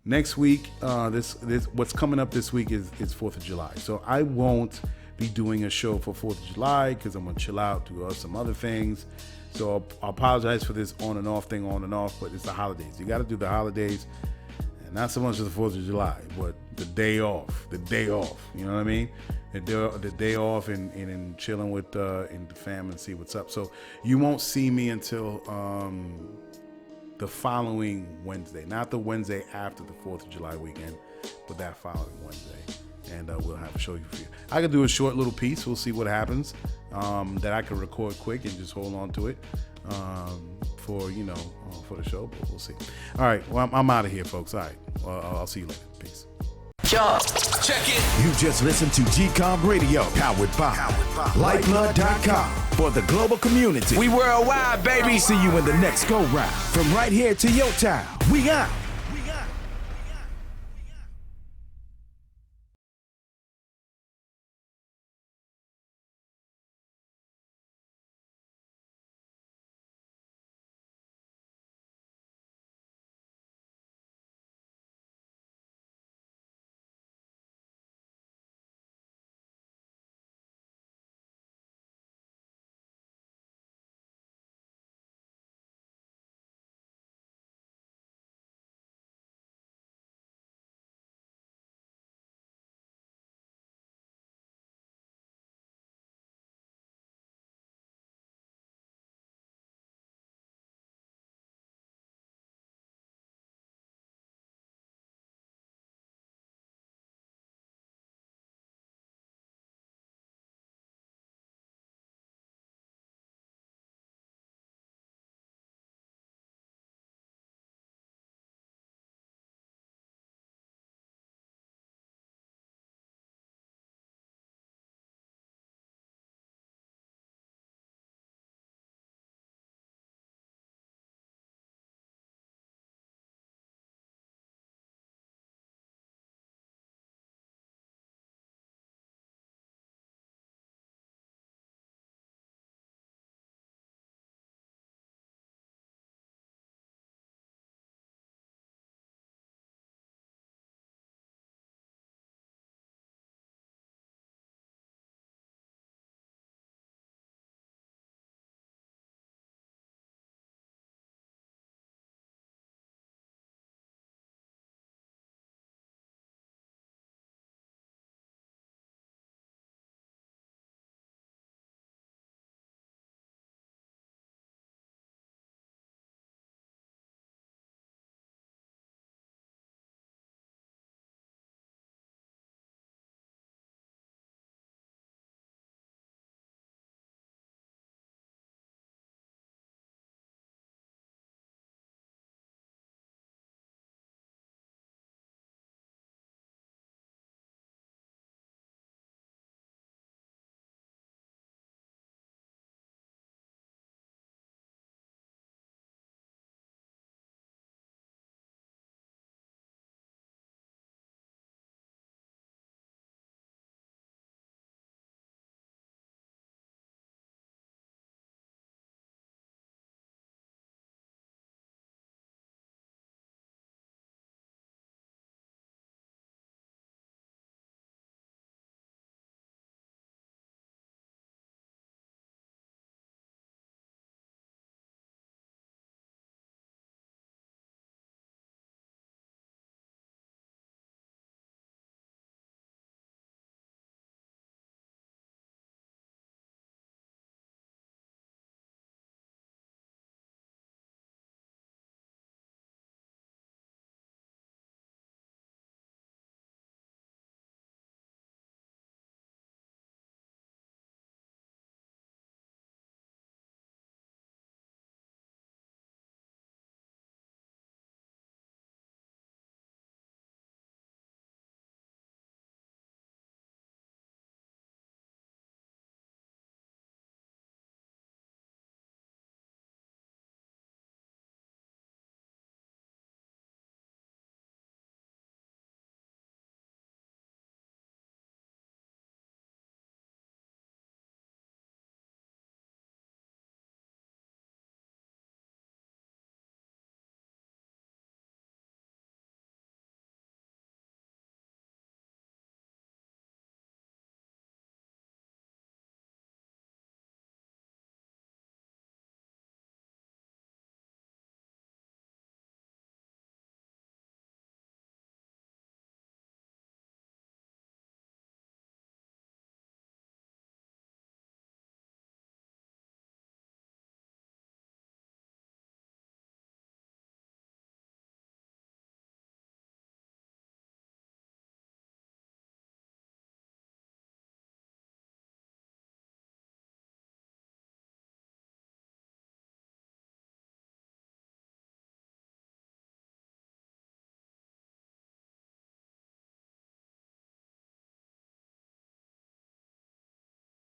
F: Next week, this what's coming up this week is 4th of July. So I won't be doing a show for 4th of July because I'm going to chill out, do some other things. So I apologize for this on and off, but it's the holidays. You got to do the holidays, and not so much as the 4th of July, but the day off, you know what I mean? The day off and chilling with in the fam and see what's up. So you won't see me until the following Wednesday, not the Wednesday after the 4th of July weekend, but that following Wednesday. And we'll have a show for you. I could do a short little piece. We'll see what happens that I can record quick and just hold on to it for the show, but we'll see. All right. Well, I'm out of here, folks. All right. Well, I'll see you later. Peace.
A: Check it.
C: You just listened to GCOM Radio, powered by Lyfeblood.com for the global community.
A: We worldwide, baby.
C: See you in the next go round. From right here to your town, we out.